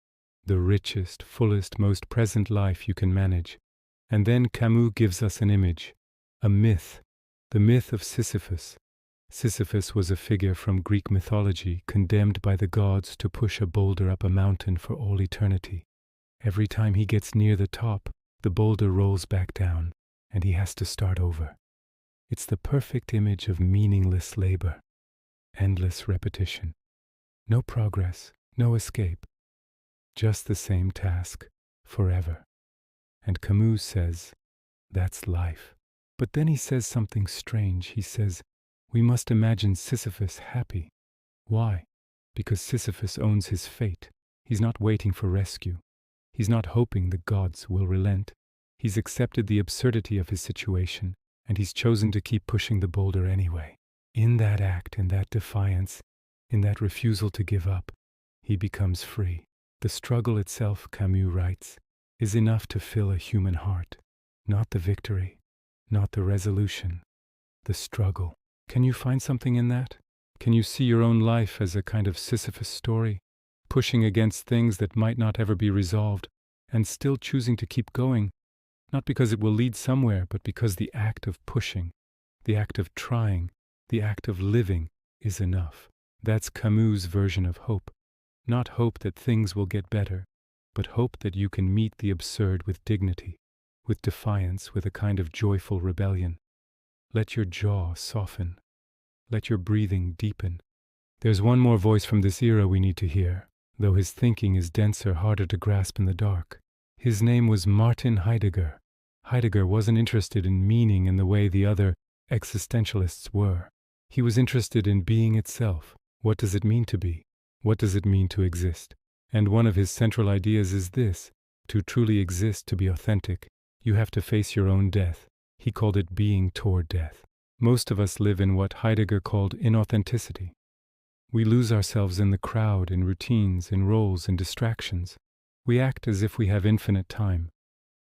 The richest, fullest, most present life you can manage. And then Camus gives us an image, a myth, the myth of Sisyphus. Sisyphus was a figure from Greek mythology, condemned by the gods to push a boulder up a mountain for all eternity. Every time he gets near the top, the boulder rolls back down, and he has to start over. It's the perfect image of meaningless labor, endless repetition. No progress, no escape, just the same task, forever. And Camus says, that's life. But then he says something strange. He says, we must imagine Sisyphus happy. Why? Because Sisyphus owns his fate. He's not waiting for rescue. He's not hoping the gods will relent. He's accepted the absurdity of his situation, and he's chosen to keep pushing the boulder anyway. In that act, in that defiance, in that refusal to give up, he becomes free. The struggle itself, Camus writes, is enough to fill a human heart. Not the victory, not the resolution, the struggle. Can you find something in that? Can you see your own life as a kind of Sisyphus story, pushing against things that might not ever be resolved, and still choosing to keep going, not because it will lead somewhere, but because the act of pushing, the act of trying, the act of living is enough. That's Camus' version of hope. Not hope that things will get better, but hope that you can meet the absurd with dignity, with defiance, with a kind of joyful rebellion. Let your jaw soften. Let your breathing deepen. There's one more voice from this era we need to hear, though his thinking is denser, harder to grasp in the dark. His name was Martin Heidegger. Heidegger wasn't interested in meaning in the way the other existentialists were. He was interested in being itself. What does it mean to be? What does it mean to exist? And one of his central ideas is this: to truly exist, to be authentic, you have to face your own death. He called it being toward death. Most of us live in what Heidegger called inauthenticity. We lose ourselves in the crowd, in routines, in roles, in distractions. We act as if we have infinite time.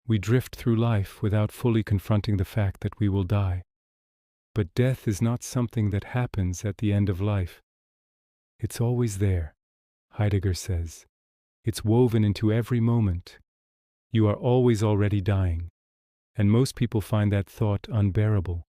We drift through life without fully confronting the fact that we will die. But death is not something that happens at the end of life. It's always there, Heidegger says. It's woven into every moment. You are always already dying. And most people find that thought unbearable.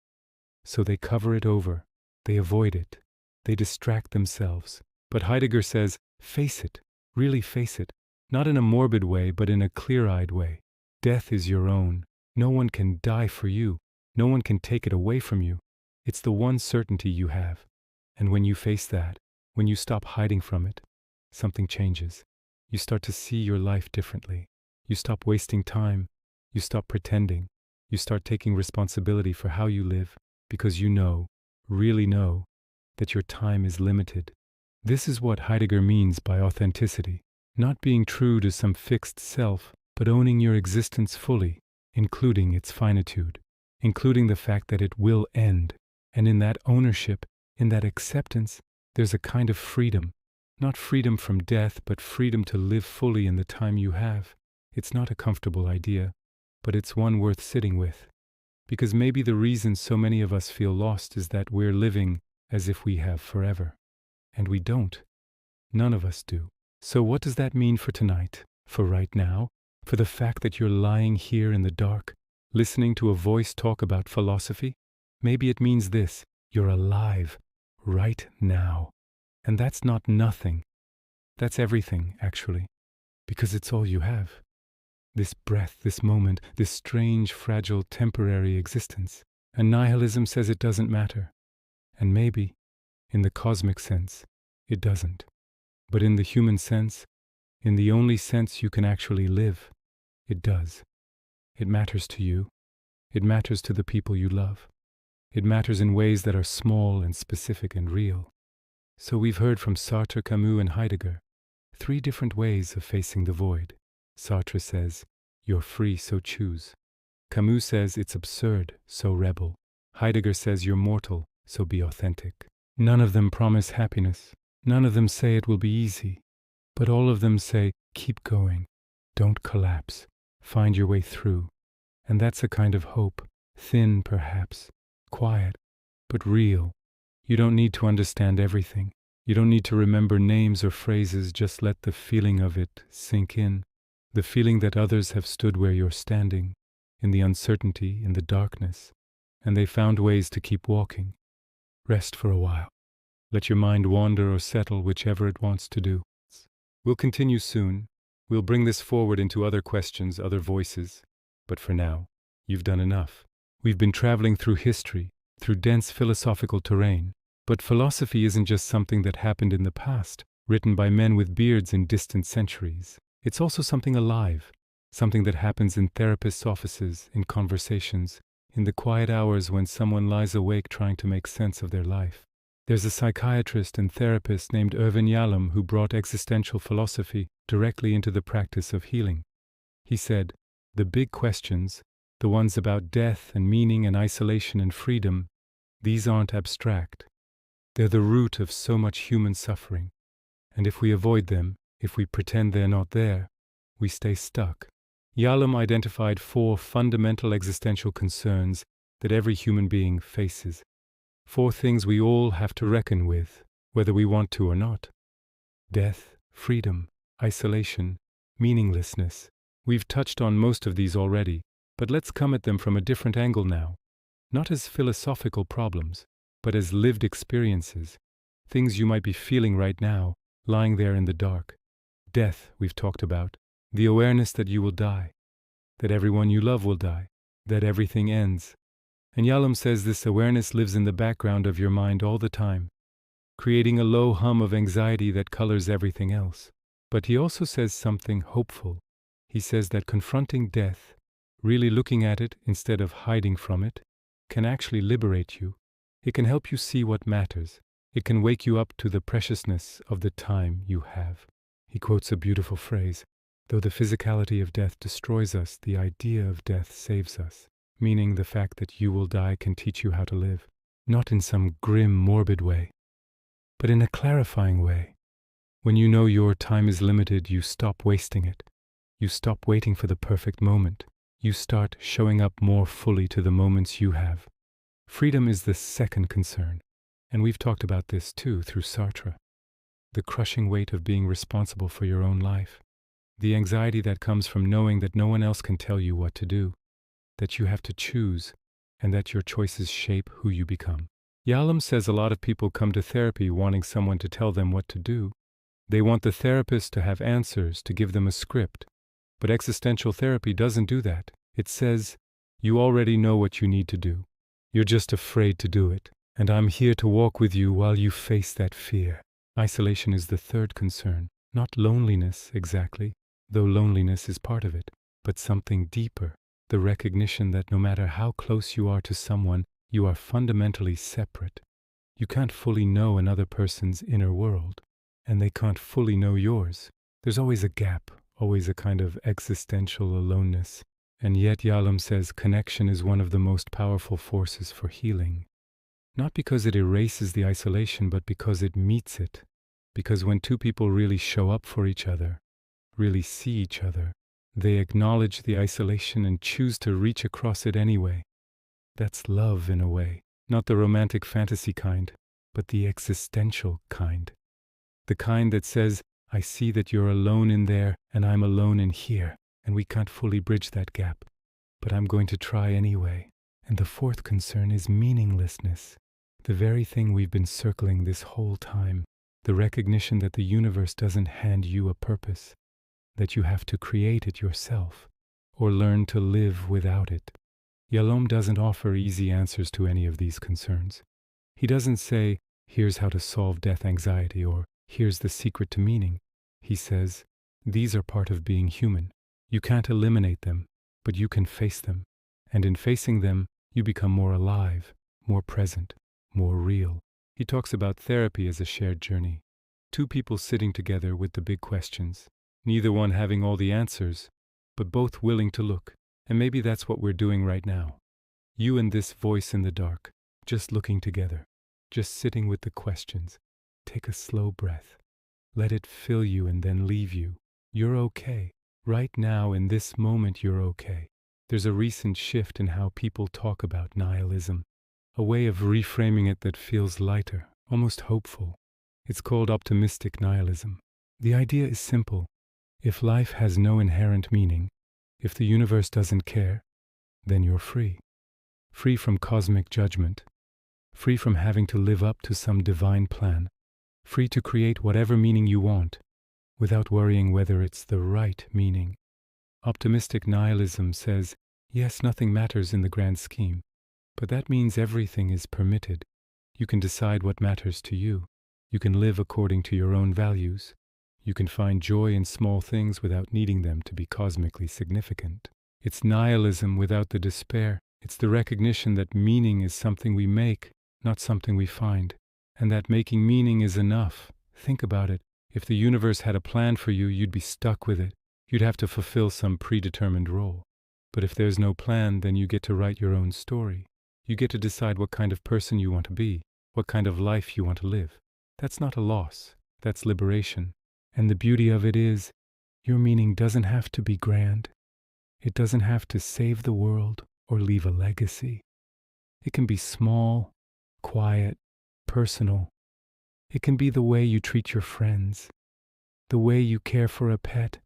So they cover it over. They avoid it. They distract themselves. But Heidegger says, face it. Really face it. Not in a morbid way, but in a clear-eyed way. Death is your own. No one can die for you. No one can take it away from you. It's the one certainty you have. And when you face that, when you stop hiding from it, something changes. You start to see your life differently. You stop wasting time. You stop pretending. You start taking responsibility for how you live, because you know, really know, that your time is limited. This is what Heidegger means by authenticity. Not being true to some fixed self, but owning your existence fully, including its finitude, including the fact that it will end. And in that ownership, in that acceptance, there's a kind of freedom. Not freedom from death, but freedom to live fully in the time you have. It's not a comfortable idea, but it's one worth sitting with. Because maybe the reason so many of us feel lost is that we're living as if we have forever. And we don't. None of us do. So what does that mean for tonight? For right now? For the fact that you're lying here in the dark, listening to a voice talk about philosophy? Maybe it means this: you're alive, right now. And that's not nothing. That's everything, actually, because it's all you have. This breath, this moment, this strange, fragile, temporary existence. And nihilism says it doesn't matter. And maybe, in the cosmic sense, it doesn't. But in the human sense, in the only sense you can actually live, it does. It matters to you. It matters to the people you love. It matters in ways that are small and specific and real. So we've heard from Sartre, Camus, and Heidegger 3 different ways of facing the void. Sartre says, "You're free, so choose." Camus says, "It's absurd, so rebel." Heidegger says, "You're mortal, so be authentic." None of them promise happiness. None of them say it will be easy. But all of them say, keep going. Don't collapse. Find your way through. And that's a kind of hope, thin perhaps, quiet, but real. You don't need to understand everything. You don't need to remember names or phrases, just let the feeling of it sink in. The feeling that others have stood where you're standing, in the uncertainty, in the darkness, and they found ways to keep walking. Rest for a while. Let your mind wander or settle, whichever it wants to do. We'll continue soon. We'll bring this forward into other questions, other voices. But for now, you've done enough. We've been traveling through history, through dense philosophical terrain. But philosophy isn't just something that happened in the past, written by men with beards in distant centuries. It's also something alive, something that happens in therapists' offices, in conversations, in the quiet hours when someone lies awake trying to make sense of their life. There's a psychiatrist and therapist named Irvin Yalom who brought existential philosophy directly into the practice of healing. He said, the big questions, the ones about death and meaning and isolation and freedom, these aren't abstract. They're the root of so much human suffering. And if we avoid them, if we pretend they're not there, we stay stuck. Yalom identified 4 fundamental existential concerns that every human being faces. 4 things we all have to reckon with, whether we want to or not. Death, freedom, isolation, meaninglessness. We've touched on most of these already, but let's come at them from a different angle now. Not as philosophical problems, but as lived experiences, things you might be feeling right now, lying there in the dark. Death, we've talked about, the awareness that you will die, that everyone you love will die, that everything ends. And Yalom says this awareness lives in the background of your mind all the time, creating a low hum of anxiety that colors everything else. But he also says something hopeful. He says that confronting death, really looking at it instead of hiding from it, can actually liberate you. It can help you see what matters. It can wake you up to the preciousness of the time you have. He quotes a beautiful phrase, though the physicality of death destroys us, the idea of death saves us. Meaning the fact that you will die can teach you how to live, not in some grim, morbid way, but in a clarifying way. When you know your time is limited, you stop wasting it. You stop waiting for the perfect moment. You start showing up more fully to the moments you have. Freedom is the second concern, and we've talked about this too through Sartre. The crushing weight of being responsible for your own life. The anxiety that comes from knowing that no one else can tell you what to do, that you have to choose, and that your choices shape who you become. Yalom says a lot of people come to therapy wanting someone to tell them what to do. They want the therapist to have answers, to give them a script. But existential therapy doesn't do that. It says, you already know what you need to do. You're just afraid to do it, and I'm here to walk with you while you face that fear. Isolation is the third concern, not loneliness exactly, though loneliness is part of it, but something deeper. The recognition that no matter how close you are to someone, you are fundamentally separate. You can't fully know another person's inner world, and they can't fully know yours. There's always a gap, always a kind of existential aloneness. And yet Yalom says connection is one of the most powerful forces for healing. Not because it erases the isolation, but because it meets it. Because when 2 people really show up for each other, really see each other, they acknowledge the isolation and choose to reach across it anyway. That's love in a way, not the romantic fantasy kind, but the existential kind. The kind that says, I see that you're alone in there and I'm alone in here, and we can't fully bridge that gap. But I'm going to try anyway. And the 4th concern is meaninglessness, the very thing we've been circling this whole time. the recognition that the universe doesn't hand you a purpose, that you have to create it yourself, or learn to live without it. Yalom doesn't offer easy answers to any of these concerns. He doesn't say, here's how to solve death anxiety, or here's the secret to meaning. He says, these are part of being human. You can't eliminate them, but you can face them. And in facing them, you become more alive, more present, more real. He talks about therapy as a shared journey. Two people sitting together with the big questions, neither one having all the answers, but both willing to look. And maybe that's what we're doing right now. You and this voice in the dark, just looking together, just sitting with the questions. Take a slow breath. Let it fill you and then leave you. You're okay. Right now, in this moment, you're okay. There's a recent shift in how people talk about nihilism, a way of reframing it that feels lighter, almost hopeful. It's called optimistic nihilism. The idea is simple. If life has no inherent meaning, if the universe doesn't care, then you're free. Free from cosmic judgment, free from having to live up to some divine plan, free to create whatever meaning you want, without worrying whether it's the right meaning. Optimistic nihilism says, yes, nothing matters in the grand scheme, but that means everything is permitted. You can decide what matters to you. You can live according to your own values. You can find joy in small things without needing them to be cosmically significant. It's nihilism without the despair. It's the recognition that meaning is something we make, not something we find, and that making meaning is enough. Think about it. If the universe had a plan for you, you'd be stuck with it. You'd have to fulfill some predetermined role. But if there's no plan, then you get to write your own story. You get to decide what kind of person you want to be, what kind of life you want to live. That's not a loss. That's liberation. And the beauty of it is, your meaning doesn't have to be grand. It doesn't have to save the world or leave a legacy. It can be small, quiet, personal. It can be the way you treat your friends, the way you care for a pet,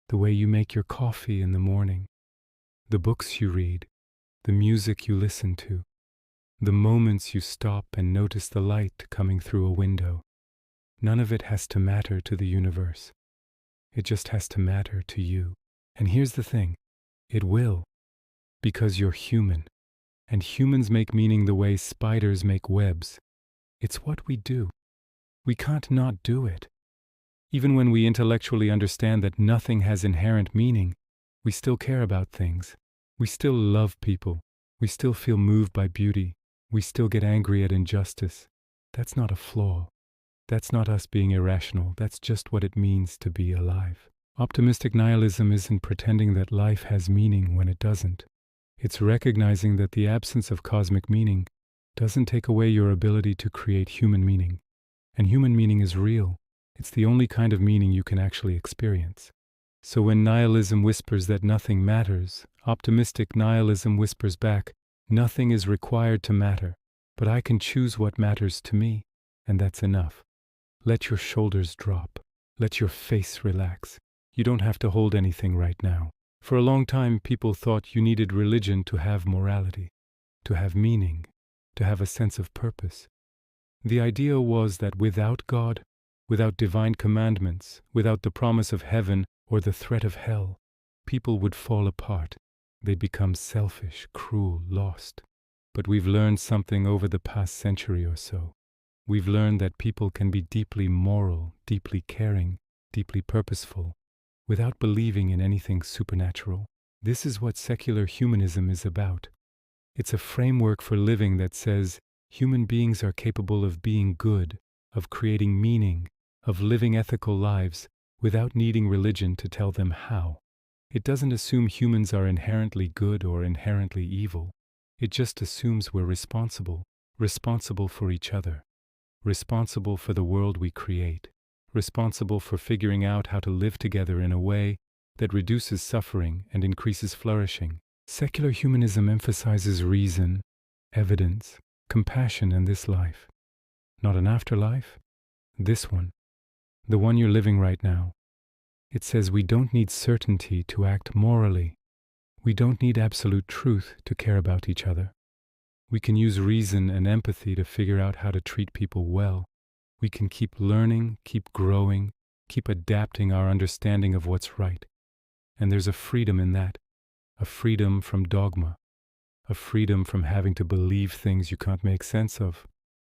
the way you make your coffee in the morning, the books you read, the music you listen to, the moments you stop and notice the light coming through a window. None of it has to matter to the universe. It just has to matter to you. And here's the thing, it will, because you're human, and humans make meaning the way spiders make webs. It's what we do. We can't not do it. Even when we intellectually understand that nothing has inherent meaning, we still care about things. We still love people. We still feel moved by beauty. We still get angry at injustice. That's not a flaw. That's not us being irrational. That's just what it means to be alive. Optimistic nihilism isn't pretending that life has meaning when it doesn't. It's recognizing that the absence of cosmic meaning doesn't take away your ability to create human meaning. And human meaning is real. It's the only kind of meaning you can actually experience. So when nihilism whispers that nothing matters, optimistic nihilism whispers back, nothing is required to matter, but I can choose what matters to me, and that's enough. Let your shoulders drop. Let your face relax. You don't have to hold anything right now. For a long time, people thought you needed religion to have morality, to have meaning, to have a sense of purpose. The idea was that without God, without divine commandments, without the promise of heaven or the threat of hell, people would fall apart. They'd become selfish, cruel, lost. But we've learned something over the past century or so. We've learned that people can be deeply moral, deeply caring, deeply purposeful, without believing in anything supernatural. This is what secular humanism is about. It's a framework for living that says human beings are capable of being good, of creating meaning, of living ethical lives without needing religion to tell them how. It doesn't assume humans are inherently good or inherently evil. It just assumes we're responsible for each other, responsible for the world we create, responsible for figuring out how to live together in a way that reduces suffering and increases flourishing. Secular humanism emphasizes reason, evidence, compassion in this life. Not an afterlife, this one, the one you're living right now. It says we don't need certainty to act morally. We don't need absolute truth to care about each other. We can use reason and empathy to figure out how to treat people well, We can keep learning, keep growing, keep adapting our understanding of what's right. And there's a freedom in that, a freedom from dogma, a freedom from having to believe things you can't make sense of,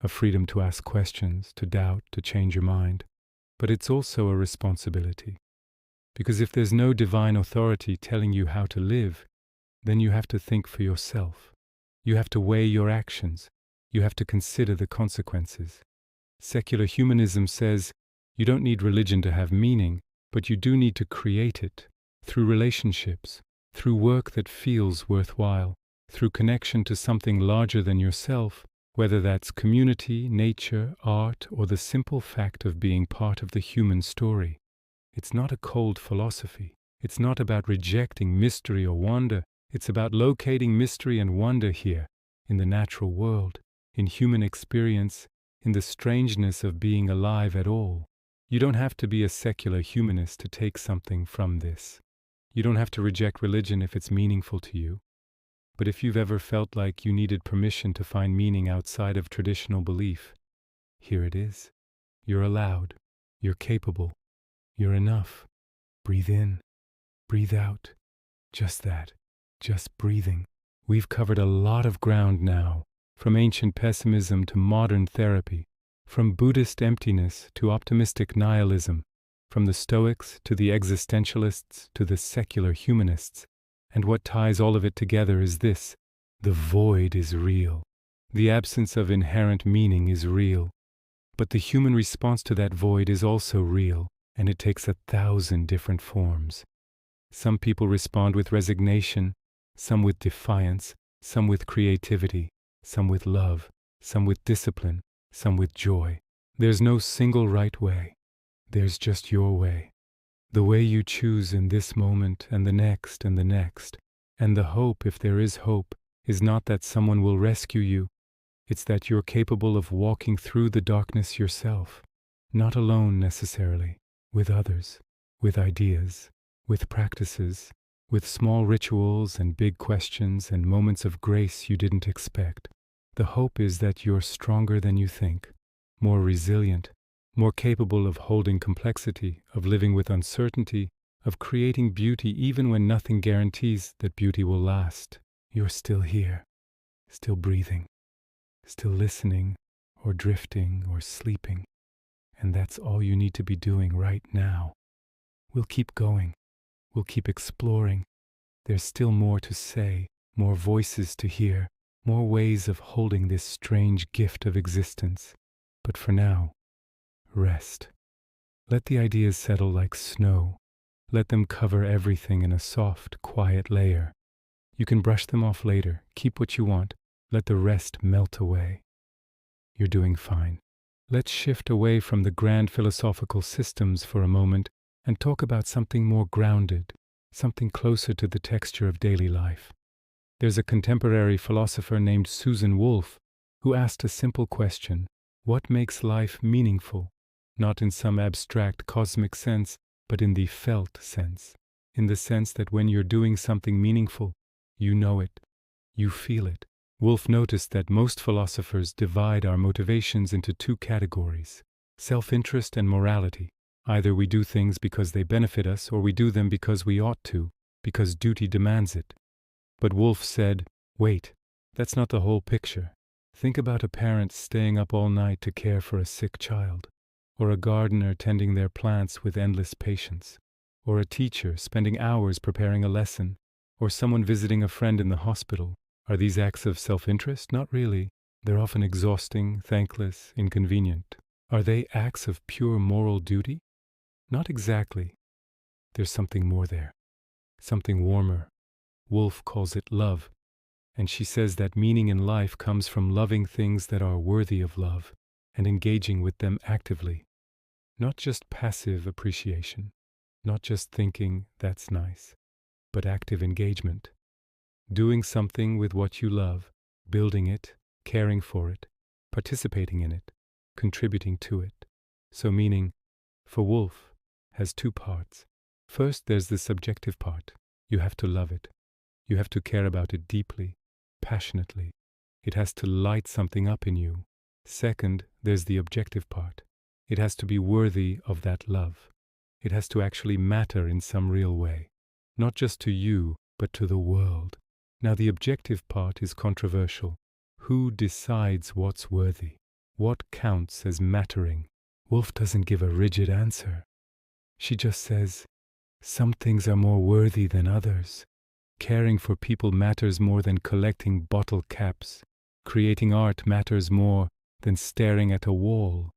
a freedom to ask questions, to doubt, to change your mind. But it's also a responsibility. Because if there's no divine authority telling you how to live, then you have to think for yourself. You have to weigh your actions. You have to consider the consequences. Secular humanism says you don't need religion to have meaning, but you do need to create it through relationships, through work that feels worthwhile, through connection to something larger than yourself, whether that's community, nature, art, or the simple fact of being part of the human story. It's not a cold philosophy. It's not about rejecting mystery or wonder. It's about locating mystery and wonder here, in the natural world, in human experience, in the strangeness of being alive at all. You don't have to be a secular humanist to take something from this. You don't have to reject religion if it's meaningful to you. But if you've ever felt like you needed permission to find meaning outside of traditional belief, here it is. You're allowed. You're capable. You're enough. Breathe in. Breathe out. Just that. Just breathing. We've covered a lot of ground now, from ancient pessimism to modern therapy, from Buddhist emptiness to optimistic nihilism, from the Stoics to the existentialists to the secular humanists. And what ties all of it together is this: the void is real. The absence of inherent meaning is real. But the human response to that void is also real, and it takes 1,000 different forms. Some people respond with resignation, some with defiance, some with creativity, some with love, some with discipline, some with joy. There's no single right way. There's just your way. The way you choose in this moment and the next and the next. And the hope, if there is hope, is not that someone will rescue you. It's that you're capable of walking through the darkness yourself. Not alone necessarily, with others, with ideas, with practices, with small rituals and big questions and moments of grace you didn't expect. The hope is that you're stronger than you think, more resilient, more capable of holding complexity, of living with uncertainty, of creating beauty even when nothing guarantees that beauty will last. You're still here, still breathing, still listening, or drifting, or sleeping. And that's all you need to be doing right now. We'll keep going. We'll keep exploring. There's still more to say, more voices to hear, more ways of holding this strange gift of existence. But for now, rest. Let the ideas settle like snow. Let them cover everything in a soft, quiet layer. You can brush them off later. Keep what you want. Let the rest melt away. You're doing fine. Let's shift away from the grand philosophical systems for a moment and talk about something more grounded, something closer to the texture of daily life. There's a contemporary philosopher named Susan Wolf who asked a simple question: what makes life meaningful? Not in some abstract cosmic sense, but in the felt sense. In the sense that when you're doing something meaningful, you know it, you feel it. Wolf noticed that most philosophers divide our motivations into two categories: self-interest and morality. Either we do things because they benefit us, or we do them because we ought to, because duty demands it. But Wolf said, wait, that's not the whole picture. Think about a parent staying up all night to care for a sick child, or a gardener tending their plants with endless patience, or a teacher spending hours preparing a lesson, or someone visiting a friend in the hospital. Are these acts of self-interest? Not really. They're often exhausting, thankless, inconvenient. Are they acts of pure moral duty? Not exactly. There's something more there, something warmer. Wolf calls it love, and she says that meaning in life comes from loving things that are worthy of love and engaging with them actively. Not just passive appreciation, not just thinking, that's nice, but active engagement. Doing something with what you love, building it, caring for it, participating in it, contributing to it. So meaning, for Wolf, has two parts. First, there's the subjective part. You have to love it. You have to care about it deeply, passionately. It has to light something up in you. Second, there's the objective part. It has to be worthy of that love. It has to actually matter in some real way, not just to you, but to the world. Now the objective part is controversial. Who decides what's worthy? What counts as mattering? Woolf doesn't give a rigid answer. She just says, some things are more worthy than others. Caring for people matters more than collecting bottle caps. Creating art matters more than staring at a wall.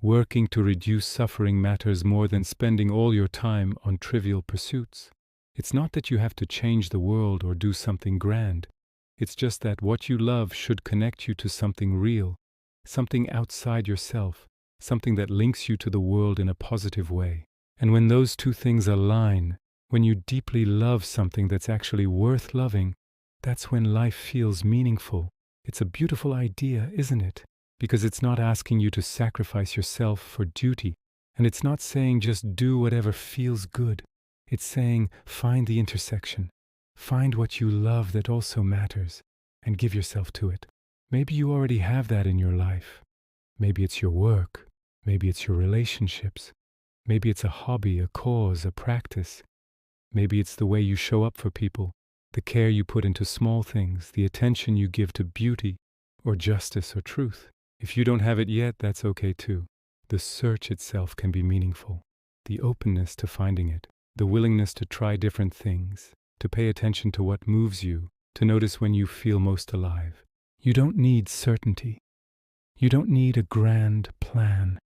Working to reduce suffering matters more than spending all your time on trivial pursuits. It's not that you have to change the world or do something grand. It's just that what you love should connect you to something real, something outside yourself, something that links you to the world in a positive way. And when those two things align, when you deeply love something that's actually worth loving, that's when life feels meaningful. It's a beautiful idea, isn't it? Because it's not asking you to sacrifice yourself for duty, and it's not saying just do whatever feels good. It's saying find the intersection, find what you love that also matters, and give yourself to it. Maybe you already have that in your life. Maybe it's your work, maybe it's your relationships, maybe it's a hobby, a cause, a practice. Maybe it's the way you show up for people, the care you put into small things, the attention you give to beauty, or justice or truth. If you don't have it yet, that's okay too. The search itself can be meaningful. The openness to finding it, the willingness to try different things, to pay attention to what moves you, to notice when you feel most alive. You don't need certainty. You don't need a grand plan.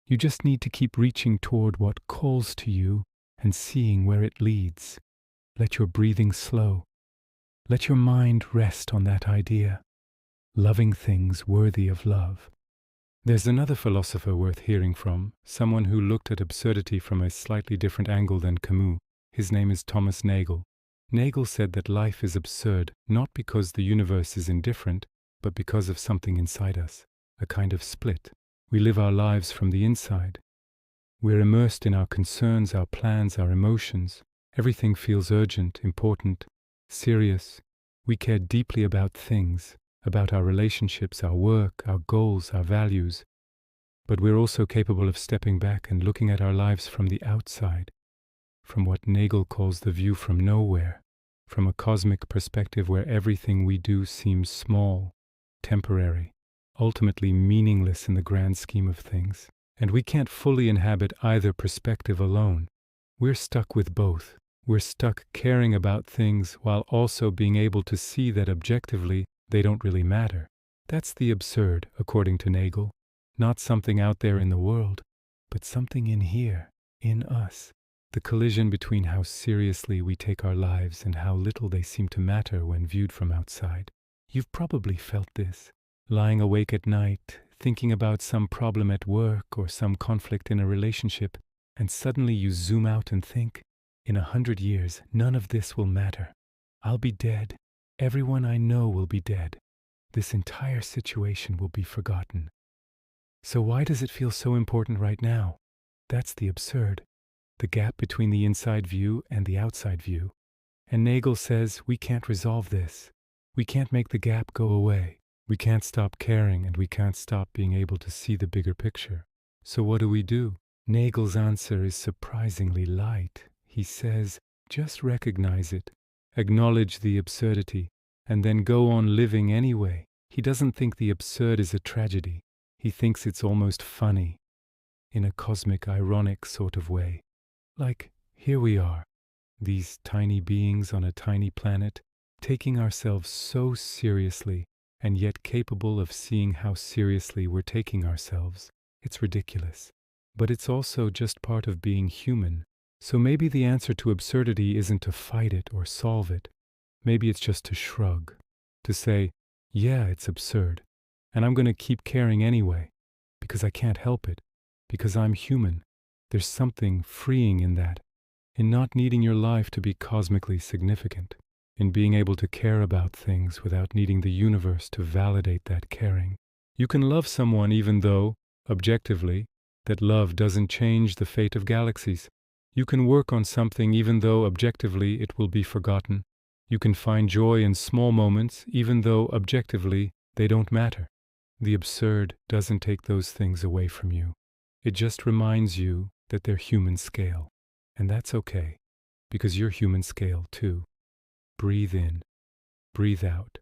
You just need to keep reaching toward what calls to you and seeing where it leads. Let your breathing slow. Let your mind rest on that idea. Loving things worthy of love. There's another philosopher worth hearing from, someone who looked at absurdity from a slightly different angle than Camus. His name is Thomas Nagel. Nagel said that life is absurd not because the universe is indifferent, but because of something inside us, a kind of split. We live our lives from the inside. We're immersed in our concerns, our plans, our emotions. Everything feels urgent, important, serious. We care deeply about things, about our relationships, our work, our goals, our values. But we're also capable of stepping back and looking at our lives from the outside, from what Nagel calls the view from nowhere, from a cosmic perspective where everything we do seems small, temporary, ultimately meaningless in the grand scheme of things. And we can't fully inhabit either perspective alone. We're stuck with both. We're stuck caring about things while also being able to see that objectively they don't really matter. That's the absurd, according to Nagel. Not something out there in the world, but something in here, in us. The collision between how seriously we take our lives and how little they seem to matter when viewed from outside. You've probably felt this, lying awake at night, thinking about some problem at work or some conflict in a relationship, and suddenly you zoom out and think, in 100 years, none of this will matter. I'll be dead. Everyone I know will be dead. This entire situation will be forgotten. So why does it feel so important right now? That's the absurd, the gap between the inside view and the outside view. And Nagel says we can't resolve this. We can't make the gap go away. We can't stop caring and we can't stop being able to see the bigger picture. So what do? Nagel's answer is surprisingly light. He says, just recognize it, acknowledge the absurdity, and then go on living anyway. He doesn't think the absurd is a tragedy. He thinks it's almost funny, in a cosmic, ironic sort of way. Like, here we are, these tiny beings on a tiny planet, taking ourselves so seriously, and yet capable of seeing how seriously we're taking ourselves. It's ridiculous. But it's also just part of being human. So maybe the answer to absurdity isn't to fight it or solve it. Maybe it's just to shrug, to say, yeah, it's absurd, and I'm going to keep caring anyway, because I can't help it, because I'm human. There's something freeing in that, in not needing your life to be cosmically significant, in being able to care about things without needing the universe to validate that caring. You can love someone even though, objectively, that love doesn't change the fate of galaxies. You can work on something even though objectively it will be forgotten. You can find joy in small moments even though objectively they don't matter. The absurd doesn't take those things away from you. It just reminds you that they're human scale. And that's okay, because you're human scale too. Breathe in, breathe out.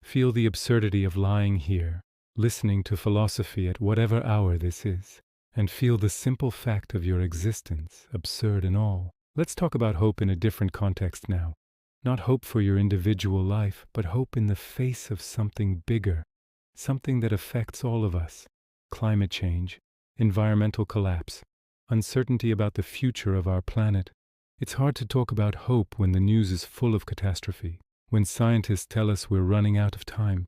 Feel the absurdity of lying here, listening to philosophy at whatever hour this is, and feel the simple fact of your existence, absurd and all. Let's talk about hope in a different context now. Not hope for your individual life, but hope in the face of something bigger, something that affects all of us. Climate change, environmental collapse, uncertainty about the future of our planet. It's hard to talk about hope when the news is full of catastrophe, when scientists tell us we're running out of time,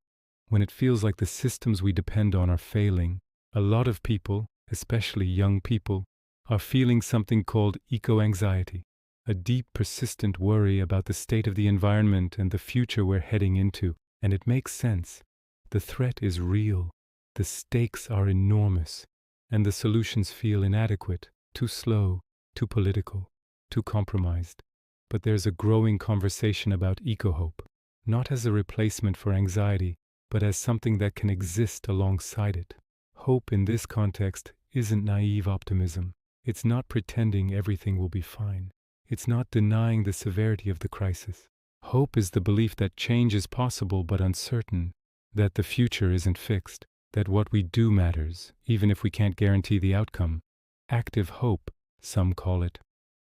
when it feels like the systems we depend on are failing. A lot of people, especially young people, are feeling something called eco-anxiety, a deep, persistent worry about the state of the environment and the future we're heading into. And it makes sense. The threat is real, the stakes are enormous, and the solutions feel inadequate, too slow, too political, too compromised. But there's a growing conversation about eco-hope, not as a replacement for anxiety, but as something that can exist alongside it. Hope in this context isn't naive optimism. It's not pretending everything will be fine. It's not denying the severity of the crisis. Hope is the belief that change is possible but uncertain, that the future isn't fixed, that what we do matters, even if we can't guarantee the outcome. Active hope, some call it.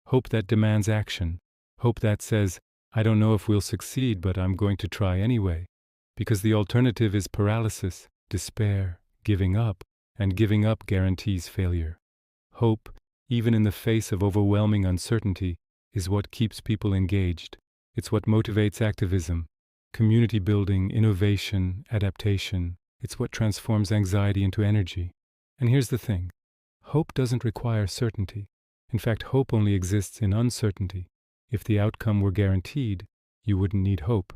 Hope that demands action. Hope that says, I don't know if we'll succeed, but I'm going to try anyway. Because the alternative is paralysis, despair, giving up, and giving up guarantees failure. Hope, even in the face of overwhelming uncertainty, is what keeps people engaged. It's what motivates activism, community building, innovation, adaptation. It's what transforms anxiety into energy. And here's the thing. Hope doesn't require certainty. In fact, hope only exists in uncertainty. If the outcome were guaranteed, you wouldn't need hope.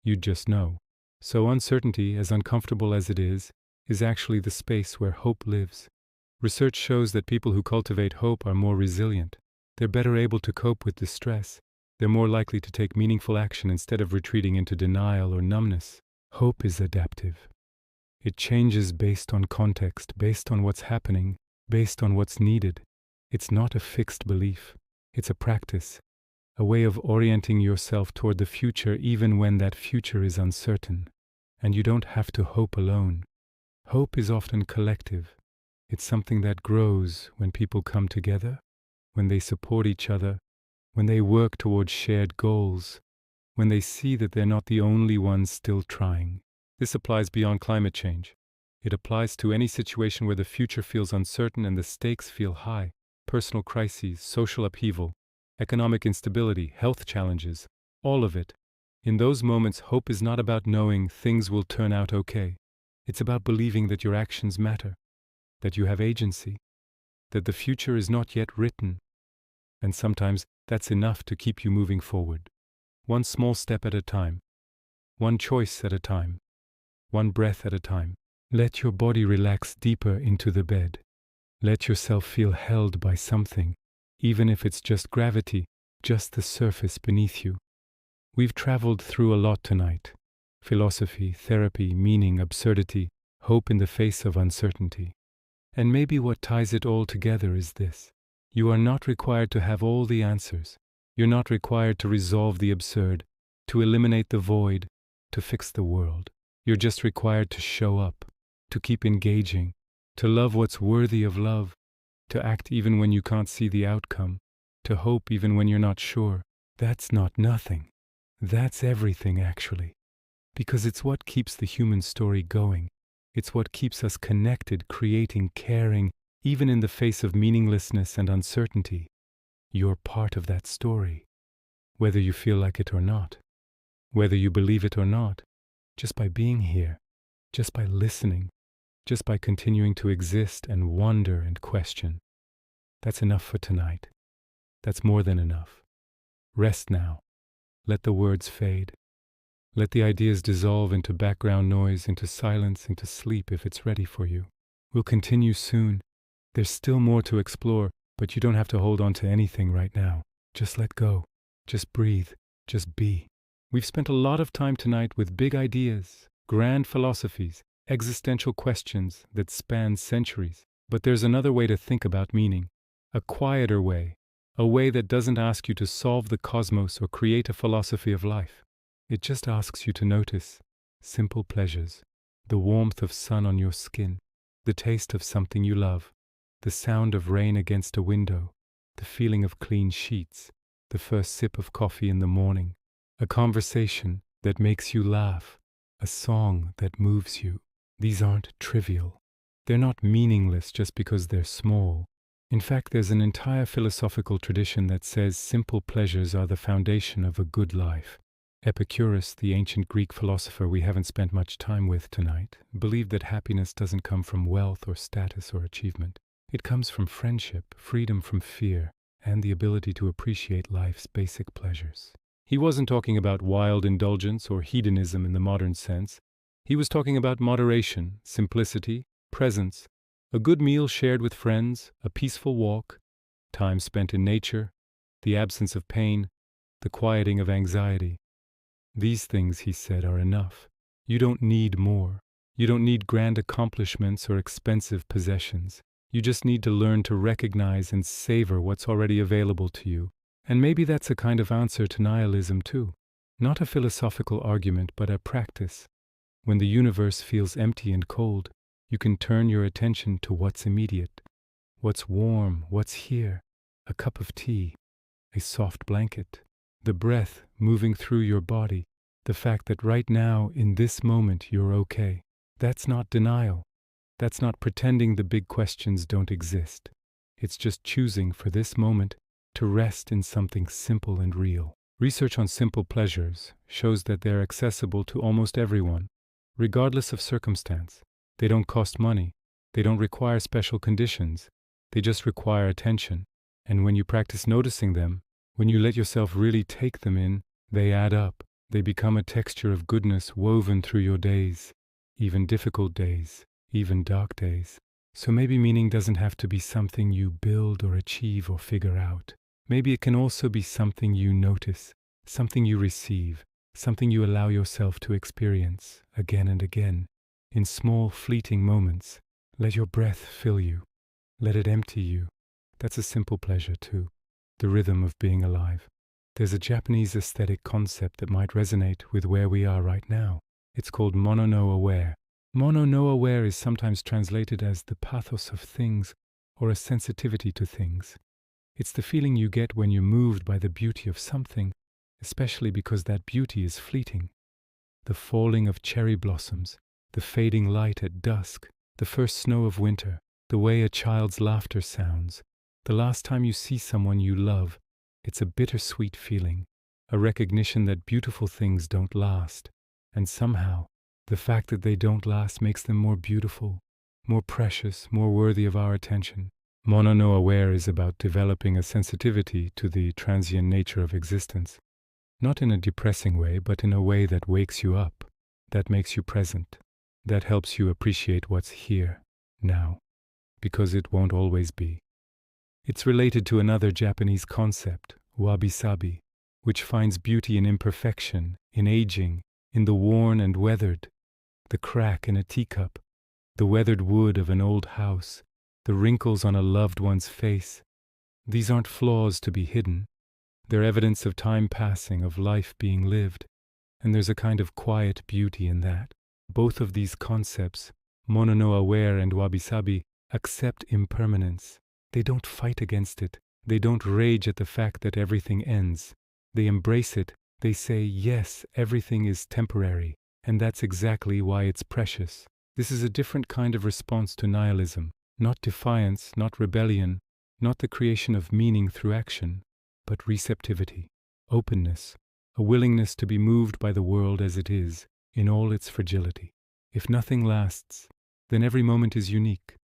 You'd just know. So uncertainty, as uncomfortable as it is actually the space where hope lives. Research shows that people who cultivate hope are more resilient. They're better able to cope with distress. They're more likely to take meaningful action instead of retreating into denial or numbness. Hope is adaptive. It changes based on context, based on what's happening, based on what's needed. It's not a fixed belief. It's a practice, a way of orienting yourself toward the future even when that future is uncertain. And you don't have to hope alone. Hope is often collective. It's something that grows when people come together, when they support each other, when they work towards shared goals, when they see that they're not the only ones still trying. This applies beyond climate change. It applies to any situation where the future feels uncertain and the stakes feel high. Personal crises, social upheaval, economic instability, health challenges, all of it. In those moments, hope is not about knowing things will turn out okay. It's about believing that your actions matter, that you have agency, that the future is not yet written. And sometimes that's enough to keep you moving forward. One small step at a time, one choice at a time, one breath at a time. Let your body relax deeper into the bed. Let yourself feel held by something, even if it's just gravity, just the surface beneath you. We've traveled through a lot tonight. Philosophy, therapy, meaning, absurdity, hope in the face of uncertainty. And maybe what ties it all together is this. You are not required to have all the answers. You're not required to resolve the absurd, to eliminate the void, to fix the world. You're just required to show up, to keep engaging, to love what's worthy of love, to act even when you can't see the outcome, to hope even when you're not sure. That's not nothing. That's everything, actually. Because it's what keeps the human story going. It's what keeps us connected, creating, caring, even in the face of meaninglessness and uncertainty. You're part of that story, whether you feel like it or not, whether you believe it or not, just by being here, just by listening, just by continuing to exist and wonder and question. That's enough for tonight. That's more than enough. Rest now. Let the words fade. Let the ideas dissolve into background noise, into silence, into sleep if it's ready for you. We'll continue soon. There's still more to explore, but you don't have to hold on to anything right now. Just let go. Just breathe. Just be. We've spent a lot of time tonight with big ideas, grand philosophies, existential questions that span centuries. But there's another way to think about meaning, a quieter way, a way that doesn't ask you to solve the cosmos or create a philosophy of life. It just asks you to notice simple pleasures, the warmth of sun on your skin, the taste of something you love, the sound of rain against a window, the feeling of clean sheets, the first sip of coffee in the morning, a conversation that makes you laugh, a song that moves you. These aren't trivial. They're not meaningless just because they're small. In fact, there's an entire philosophical tradition that says simple pleasures are the foundation of a good life. Epicurus, the ancient Greek philosopher we haven't spent much time with tonight, believed that happiness doesn't come from wealth or status or achievement. It comes from friendship, freedom from fear, and the ability to appreciate life's basic pleasures. He wasn't talking about wild indulgence or hedonism in the modern sense. He was talking about moderation, simplicity, presence, a good meal shared with friends, a peaceful walk, time spent in nature, the absence of pain, the quieting of anxiety. These things, he said, are enough. You don't need more. You don't need grand accomplishments or expensive possessions. You just need to learn to recognize and savor what's already available to you. And maybe that's a kind of answer to nihilism too. Not a philosophical argument, but a practice. When the universe feels empty and cold, you can turn your attention to what's immediate, what's warm, what's here, a cup of tea, a soft blanket, the breath moving through your body, the fact that right now, in this moment, you're okay. That's not denial. That's not pretending the big questions don't exist. It's just choosing for this moment to rest in something simple and real. Research on simple pleasures shows that they're accessible to almost everyone, regardless of circumstance. They don't cost money. They don't require special conditions. They just require attention. And when you practice noticing them, when you let yourself really take them in, they add up. They become a texture of goodness woven through your days, even difficult days, even dark days. So maybe meaning doesn't have to be something you build or achieve or figure out. Maybe it can also be something you notice, something you receive, something you allow yourself to experience again and again. In small, fleeting moments, let your breath fill you. Let it empty you. That's a simple pleasure too. The rhythm of being alive. There's a Japanese aesthetic concept that might resonate with where we are right now. It's called mono no aware. Mono no aware is sometimes translated as the pathos of things or a sensitivity to things. It's the feeling you get when you're moved by the beauty of something, especially because that beauty is fleeting. The falling of cherry blossoms, the fading light at dusk, the first snow of winter, the way a child's laughter sounds. The last time you see someone you love, it's a bittersweet feeling, a recognition that beautiful things don't last. And somehow, the fact that they don't last makes them more beautiful, more precious, more worthy of our attention. Mono no aware is about developing a sensitivity to the transient nature of existence. Not in a depressing way, but in a way that wakes you up, that makes you present, that helps you appreciate what's here, now, because it won't always be. It's related to another Japanese concept, wabi-sabi, which finds beauty in imperfection, in aging, in the worn and weathered, the crack in a teacup, the weathered wood of an old house, the wrinkles on a loved one's face. These aren't flaws to be hidden. They're evidence of time passing, of life being lived, and there's a kind of quiet beauty in that. Both of these concepts, mono no aware and wabi-sabi, accept impermanence. They don't fight against it. They don't rage at the fact that everything ends. They embrace it. They say, yes, everything is temporary, and that's exactly why it's precious. This is a different kind of response to nihilism. Not defiance, not rebellion, not the creation of meaning through action, but receptivity, openness, a willingness to be moved by the world as it is, in all its fragility. If nothing lasts, then every moment is unique,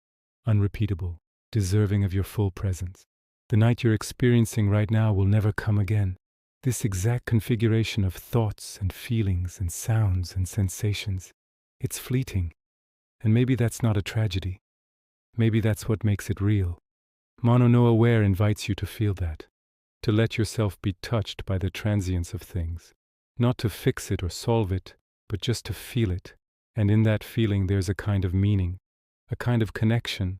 unrepeatable, deserving of your full presence. The night you're experiencing right now will never come again. This exact configuration of thoughts and feelings and sounds and sensations, it's fleeting. And maybe that's not a tragedy. Maybe that's what makes it real. Mono no aware invites you to feel that, to let yourself be touched by the transience of things, not to fix it or solve it, but just to feel it. And in that feeling there's a kind of meaning, a kind of connection,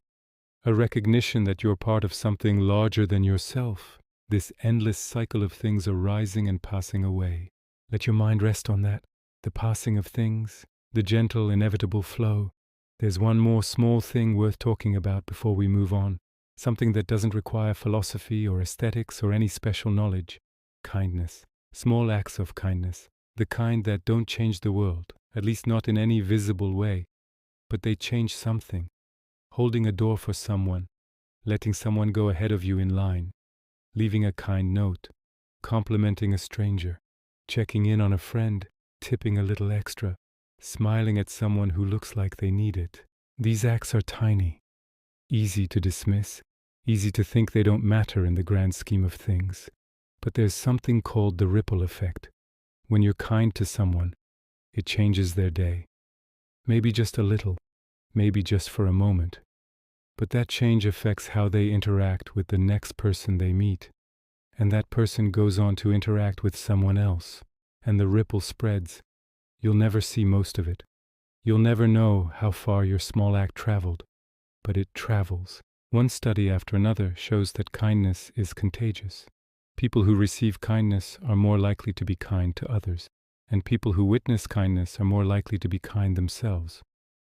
a recognition that you're part of something larger than yourself, this endless cycle of things arising and passing away. Let your mind rest on that, the passing of things, the gentle, inevitable flow. There's one more small thing worth talking about before we move on, something that doesn't require philosophy or aesthetics or any special knowledge. Kindness, small acts of kindness, the kind that don't change the world, at least not in any visible way, but they change something. Holding a door for someone, letting someone go ahead of you in line, leaving a kind note, complimenting a stranger, checking in on a friend, tipping a little extra, smiling at someone who looks like they need it. These acts are tiny, easy to dismiss, easy to think they don't matter in the grand scheme of things. But there's something called the ripple effect. When you're kind to someone, it changes their day. Maybe just a little, maybe just for a moment. But that change affects how they interact with the next person they meet. And that person goes on to interact with someone else. And the ripple spreads. You'll never see most of it. You'll never know how far your small act traveled. But it travels. One study after another shows that kindness is contagious. People who receive kindness are more likely to be kind to others. And people who witness kindness are more likely to be kind themselves.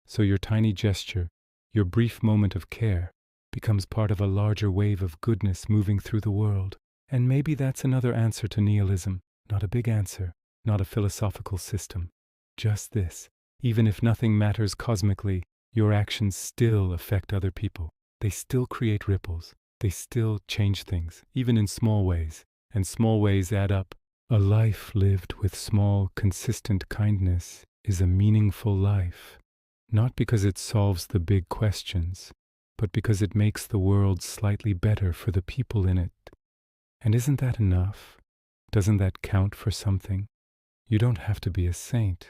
So your tiny gesture, your brief moment of care, becomes part of a larger wave of goodness moving through the world. And maybe that's another answer to nihilism. Not a big answer, not a philosophical system. Just this. Even if nothing matters cosmically, your actions still affect other people. They still create ripples. They still change things, even in small ways. And small ways add up. A life lived with small, consistent kindness is a meaningful life. Not because it solves the big questions, but because it makes the world slightly better for the people in it. And isn't that enough? Doesn't that count for something? You don't have to be a saint.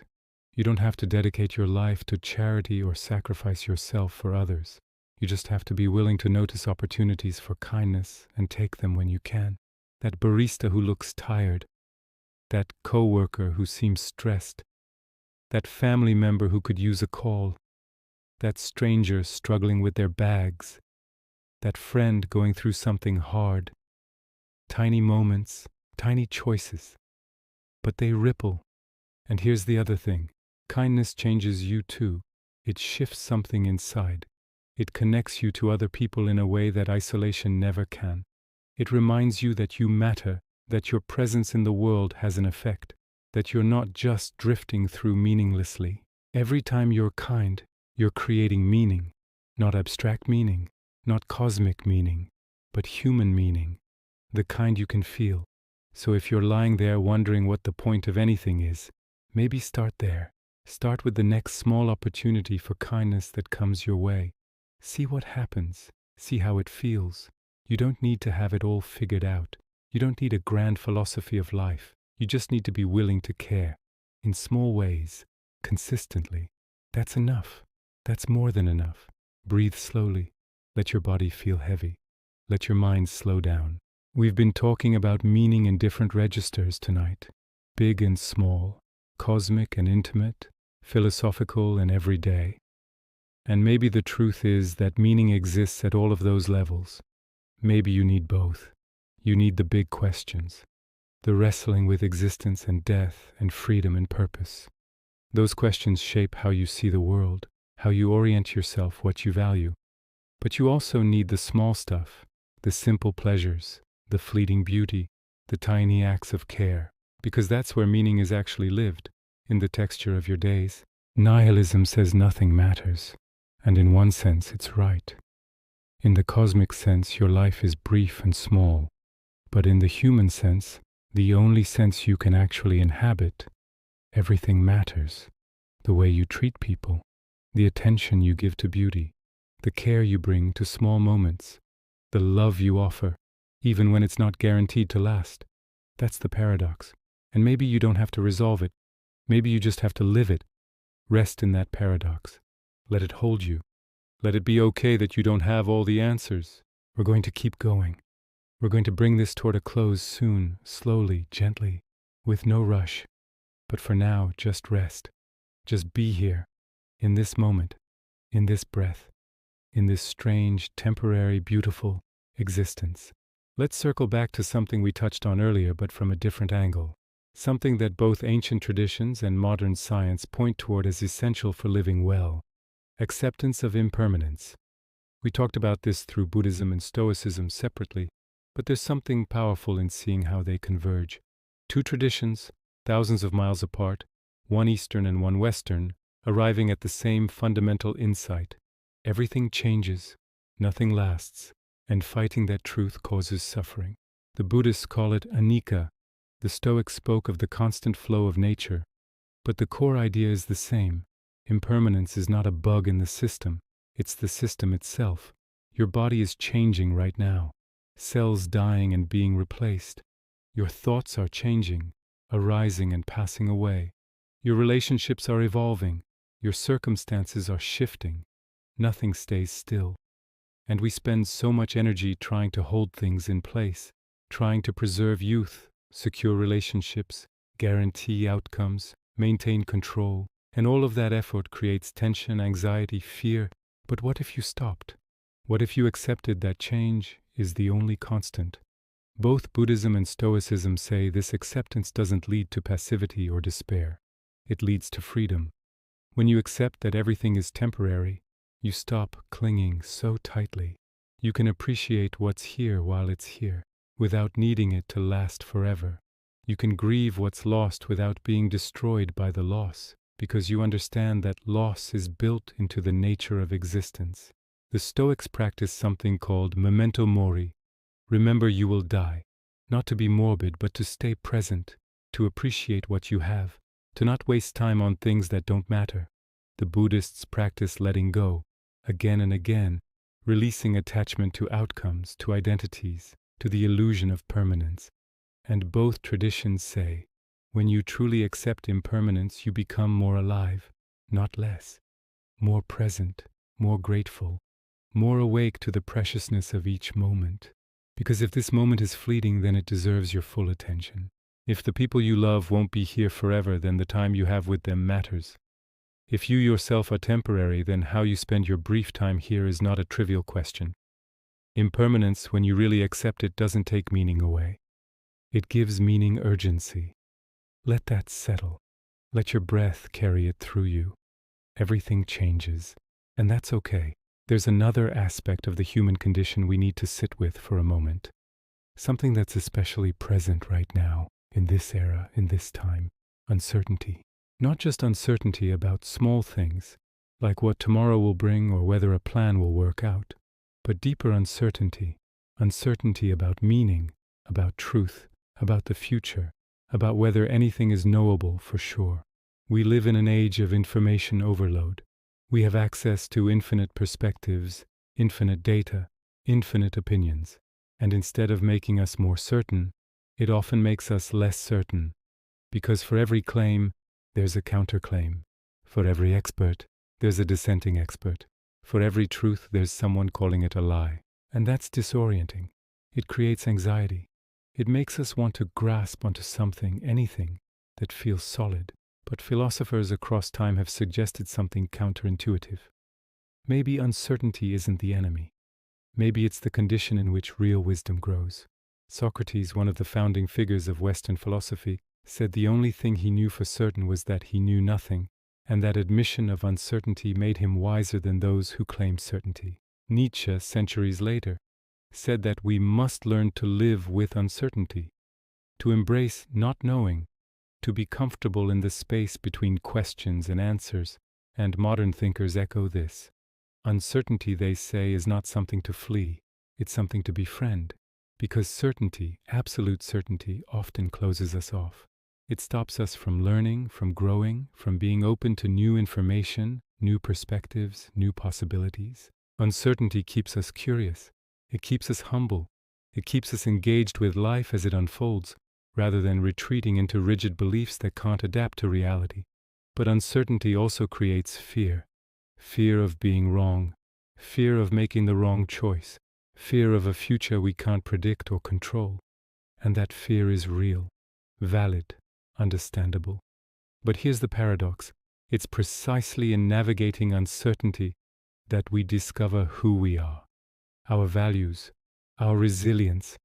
You don't have to dedicate your life to charity or sacrifice yourself for others. You just have to be willing to notice opportunities for kindness and take them when you can. That barista who looks tired, that coworker who seems stressed, that family member who could use a call, that stranger struggling with their bags, that friend going through something hard. Tiny moments, tiny choices, but they ripple. And here's the other thing. Kindness changes you too. It shifts something inside. It connects you to other people in a way that isolation never can. It reminds you that you matter, that your presence in the world has an effect, that you're not just drifting through meaninglessly. Every time you're kind, you're creating meaning, not abstract meaning, not cosmic meaning, but human meaning, the kind you can feel. So if you're lying there wondering what the point of anything is, maybe start there. Start with the next small opportunity for kindness that comes your way. See what happens. See how it feels. You don't need to have it all figured out. You don't need a grand philosophy of life. You just need to be willing to care. In small ways, consistently. That's enough. That's more than enough. Breathe slowly. Let your body feel heavy. Let your mind slow down. We've been talking about meaning in different registers tonight. Big and small, cosmic and intimate, philosophical and everyday. And maybe the truth is that meaning exists at all of those levels. Maybe you need both. You need the big questions, the wrestling with existence and death and freedom and purpose. Those questions shape how you see the world, how you orient yourself, what you value. But you also need the small stuff, the simple pleasures, the fleeting beauty, the tiny acts of care, because that's where meaning is actually lived, in the texture of your days. Nihilism says nothing matters, and in one sense it's right. In the cosmic sense, your life is brief and small, but in the human sense, the only sense you can actually inhabit, everything matters. The way you treat people, the attention you give to beauty, the care you bring to small moments, the love you offer, even when it's not guaranteed to last. That's the paradox. And maybe you don't have to resolve it. Maybe you just have to live it. Rest in that paradox. Let it hold you. Let it be okay that you don't have all the answers. We're going to keep going. We're going to bring this toward a close soon, slowly, gently, with no rush. But for now, just rest. Just be here, in this moment, in this breath. in this strange, temporary, beautiful existence. Let's circle back to something we touched on earlier, but from a different angle. Something that both ancient traditions and modern science point toward as essential for living well: acceptance of impermanence. We talked about this through Buddhism and Stoicism separately, but there's something powerful in seeing how they converge. Two traditions, thousands of miles apart, one Eastern and one Western, arriving at the same fundamental insight. Everything changes, nothing lasts, and fighting that truth causes suffering. The Buddhists call it anicca. The Stoics spoke of the constant flow of nature, but the core idea is the same. Impermanence is not a bug in the system, it's the system itself. Your body is changing right now, cells dying and being replaced. Your thoughts are changing, arising and passing away. Your relationships are evolving, your circumstances are shifting. Nothing stays still. And we spend so much energy trying to hold things in place, trying to preserve youth, secure relationships, guarantee outcomes, maintain control, and all of that effort creates tension, anxiety, fear. But what if you stopped? What if you accepted that change is the only constant? Both Buddhism and Stoicism say this acceptance doesn't lead to passivity or despair. It leads to freedom. When you accept that everything is temporary, you stop clinging so tightly. You can appreciate what's here while it's here, without needing it to last forever. You can grieve what's lost without being destroyed by the loss, because you understand that loss is built into the nature of existence. The Stoics practice something called memento mori. Remember you will die, not to be morbid, but to stay present, to appreciate what you have, to not waste time on things that don't matter. The Buddhists practice letting go, again and again, releasing attachment to outcomes, to identities, to the illusion of permanence. And both traditions say, when you truly accept impermanence, you become more alive, not less, more present, more grateful, more awake to the preciousness of each moment. Because if this moment is fleeting, then it deserves your full attention. If the people you love won't be here forever, then the time you have with them matters. If you yourself are temporary, then how you spend your brief time here is not a trivial question. Impermanence, when you really accept it, doesn't take meaning away. It gives meaning urgency. Let that settle. Let your breath carry it through you. Everything changes, and that's okay. There's another aspect of the human condition we need to sit with for a moment. Something that's especially present right now, in this era, in this time. Uncertainty. Not just uncertainty about small things, like what tomorrow will bring or whether a plan will work out, but deeper uncertainty. Uncertainty about meaning, about truth, about the future, about whether anything is knowable for sure. We live in an age of information overload. We have access to infinite perspectives, infinite data, infinite opinions, and instead of making us more certain, it often makes us less certain, because for every claim, there's a counterclaim. For every expert, there's a dissenting expert. For every truth, there's someone calling it a lie. And that's disorienting. It creates anxiety. It makes us want to grasp onto something, anything, that feels solid. But philosophers across time have suggested something counterintuitive. Maybe uncertainty isn't the enemy. Maybe it's the condition in which real wisdom grows. Socrates, one of the founding figures of Western philosophy, said the only thing he knew for certain was that he knew nothing, and that admission of uncertainty made him wiser than those who claimed certainty. Nietzsche, centuries later, said that we must learn to live with uncertainty, to embrace not knowing, to be comfortable in the space between questions and answers, and modern thinkers echo this. Uncertainty, they say, is not something to flee, it's something to befriend, because certainty, absolute certainty, often closes us off. It stops us from learning, from growing, from being open to new information, new perspectives, new possibilities. Uncertainty keeps us curious, it keeps us humble, it keeps us engaged with life as it unfolds, rather than retreating into rigid beliefs that can't adapt to reality. But uncertainty also creates fear. Fear of being wrong, fear of making the wrong choice, fear of a future we can't predict or control. And that fear is real, valid, understandable. But here's the paradox. It's precisely in navigating uncertainty that we discover who we are, our values, our resilience,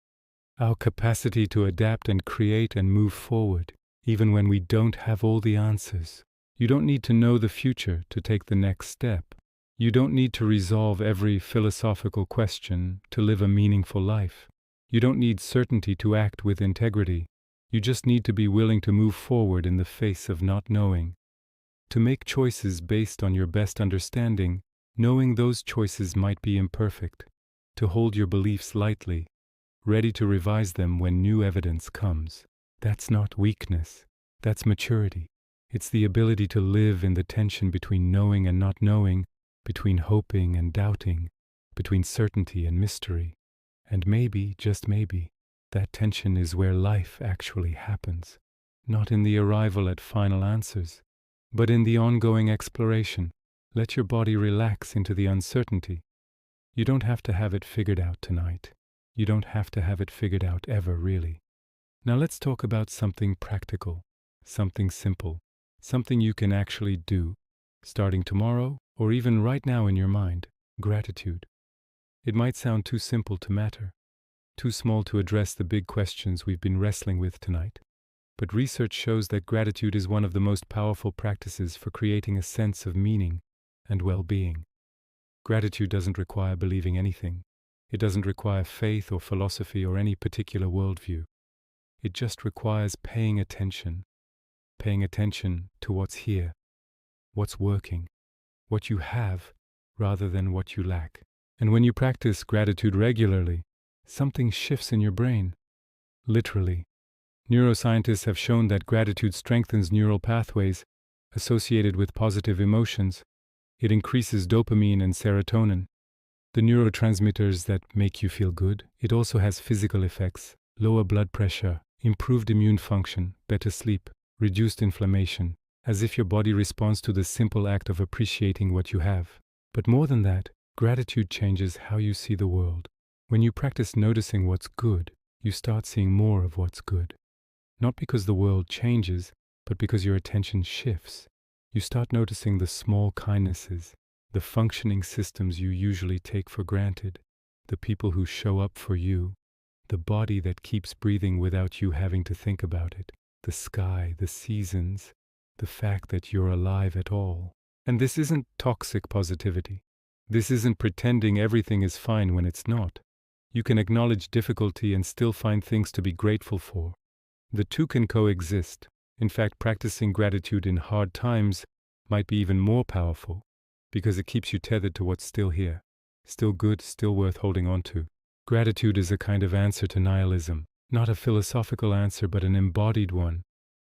our capacity to adapt and create and move forward, even when we don't have all the answers. You don't need to know the future to take the next step. You don't need to resolve every philosophical question to live a meaningful life. You don't need certainty to act with integrity. You just need to be willing to move forward in the face of not knowing. To make choices based on your best understanding, knowing those choices might be imperfect. To hold your beliefs lightly, ready to revise them when new evidence comes. That's not weakness. That's maturity. It's the ability to live in the tension between knowing and not knowing, between hoping and doubting, between certainty and mystery. And maybe, just maybe, that tension is where life actually happens. Not in the arrival at final answers, but in the ongoing exploration. Let your body relax into the uncertainty. You don't have to have it figured out tonight. You don't have to have it figured out ever, really. Now let's talk about something practical, something simple, something you can actually do, starting tomorrow or even right now in your mind: gratitude. It might sound too simple to matter, too small to address the big questions we've been wrestling with tonight. But research shows that gratitude is one of the most powerful practices for creating a sense of meaning and well-being. Gratitude doesn't require believing anything. It doesn't require faith or philosophy or any particular worldview. It just requires paying attention to what's here, what's working, what you have rather than what you lack. And when you practice gratitude regularly, something shifts in your brain. Literally. Neuroscientists have shown that gratitude strengthens neural pathways associated with positive emotions. It increases dopamine and serotonin, the neurotransmitters that make you feel good. It also has physical effects: lower blood pressure, improved immune function, better sleep, reduced inflammation, as if your body responds to the simple act of appreciating what you have. But more than that, gratitude changes how you see the world. When you practice noticing what's good, you start seeing more of what's good. Not because the world changes, but because your attention shifts. You start noticing the small kindnesses, the functioning systems you usually take for granted, the people who show up for you, the body that keeps breathing without you having to think about it, the sky, the seasons, the fact that you're alive at all. And this isn't toxic positivity. This isn't pretending everything is fine when it's not. You can acknowledge difficulty and still find things to be grateful for. The two can coexist. In fact, practicing gratitude in hard times might be even more powerful, because it keeps you tethered to what's still here, still good, still worth holding on to. Gratitude is a kind of answer to nihilism, not a philosophical answer, but an embodied one.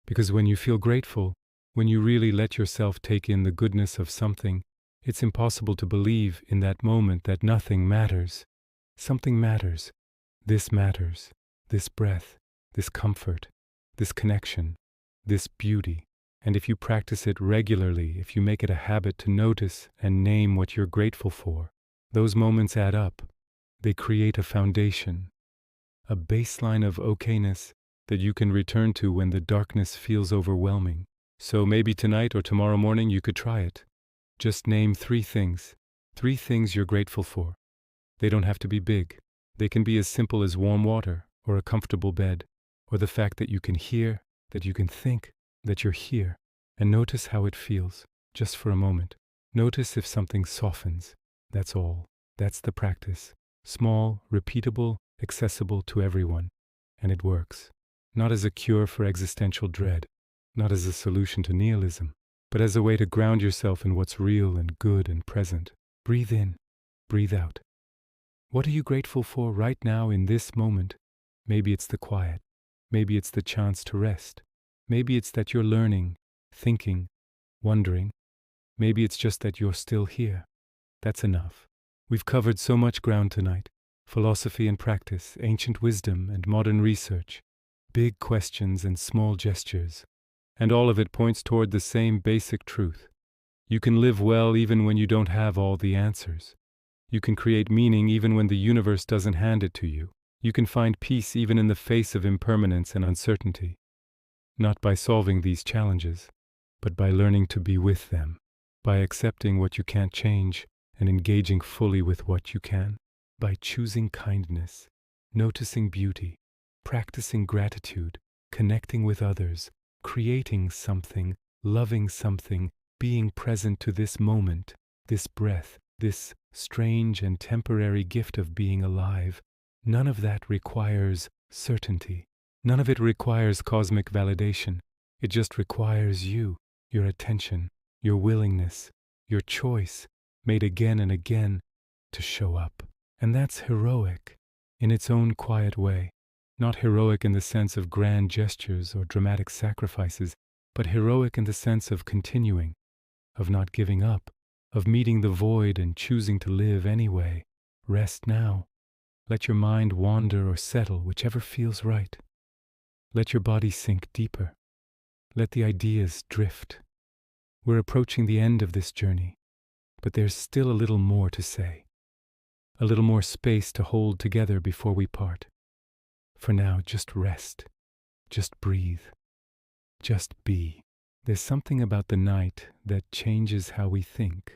Because when you feel grateful, when you really let yourself take in the goodness of something, it's impossible to believe in that moment that nothing matters. Something matters. This breath, this comfort, this connection, this beauty. And if you practice it regularly, if you make it a habit to notice and name what you're grateful for, those moments add up. They create a foundation, a baseline of okayness that you can return to when the darkness feels overwhelming. So maybe tonight or tomorrow morning you could try it. Just name 3 things you're grateful for. They don't have to be big. They can be as simple as warm water, or a comfortable bed, or the fact that you can hear, that you can think, that you're here. And notice how it feels, just for a moment. Notice if something softens. That's all. That's the practice. Small, repeatable, accessible to everyone. And it works. Not as a cure for existential dread, not as a solution to nihilism, but as a way to ground yourself in what's real and good and present. Breathe in, breathe out. What are you grateful for right now in this moment? Maybe it's the quiet. Maybe it's the chance to rest. Maybe it's that you're learning, thinking, wondering. Maybe it's just that you're still here. That's enough. We've covered so much ground tonight. Philosophy and practice, ancient wisdom and modern research, big questions and small gestures. And all of it points toward the same basic truth. You can live well even when you don't have all the answers. You can create meaning even when the universe doesn't hand it to you. You can find peace even in the face of impermanence and uncertainty. Not by solving these challenges, but by learning to be with them, by accepting what you can't change and engaging fully with what you can. By choosing kindness, noticing beauty, practicing gratitude, connecting with others, creating something, loving something, being present to this moment, this breath, this strange and temporary gift of being alive, none of that requires certainty. None of it requires cosmic validation. It just requires you, your attention, your willingness, your choice, made again and again, to show up. And that's heroic, in its own quiet way. Not heroic in the sense of grand gestures or dramatic sacrifices, but heroic in the sense of continuing, of not giving up, of meeting the void and choosing to live anyway. Rest now. Let your mind wander or settle, whichever feels right. Let your body sink deeper. Let the ideas drift. We're approaching the end of this journey, but there's still a little more to say. A little more space to hold together before we part. For now, just rest. Just breathe. Just be. There's something about the night that changes how we think.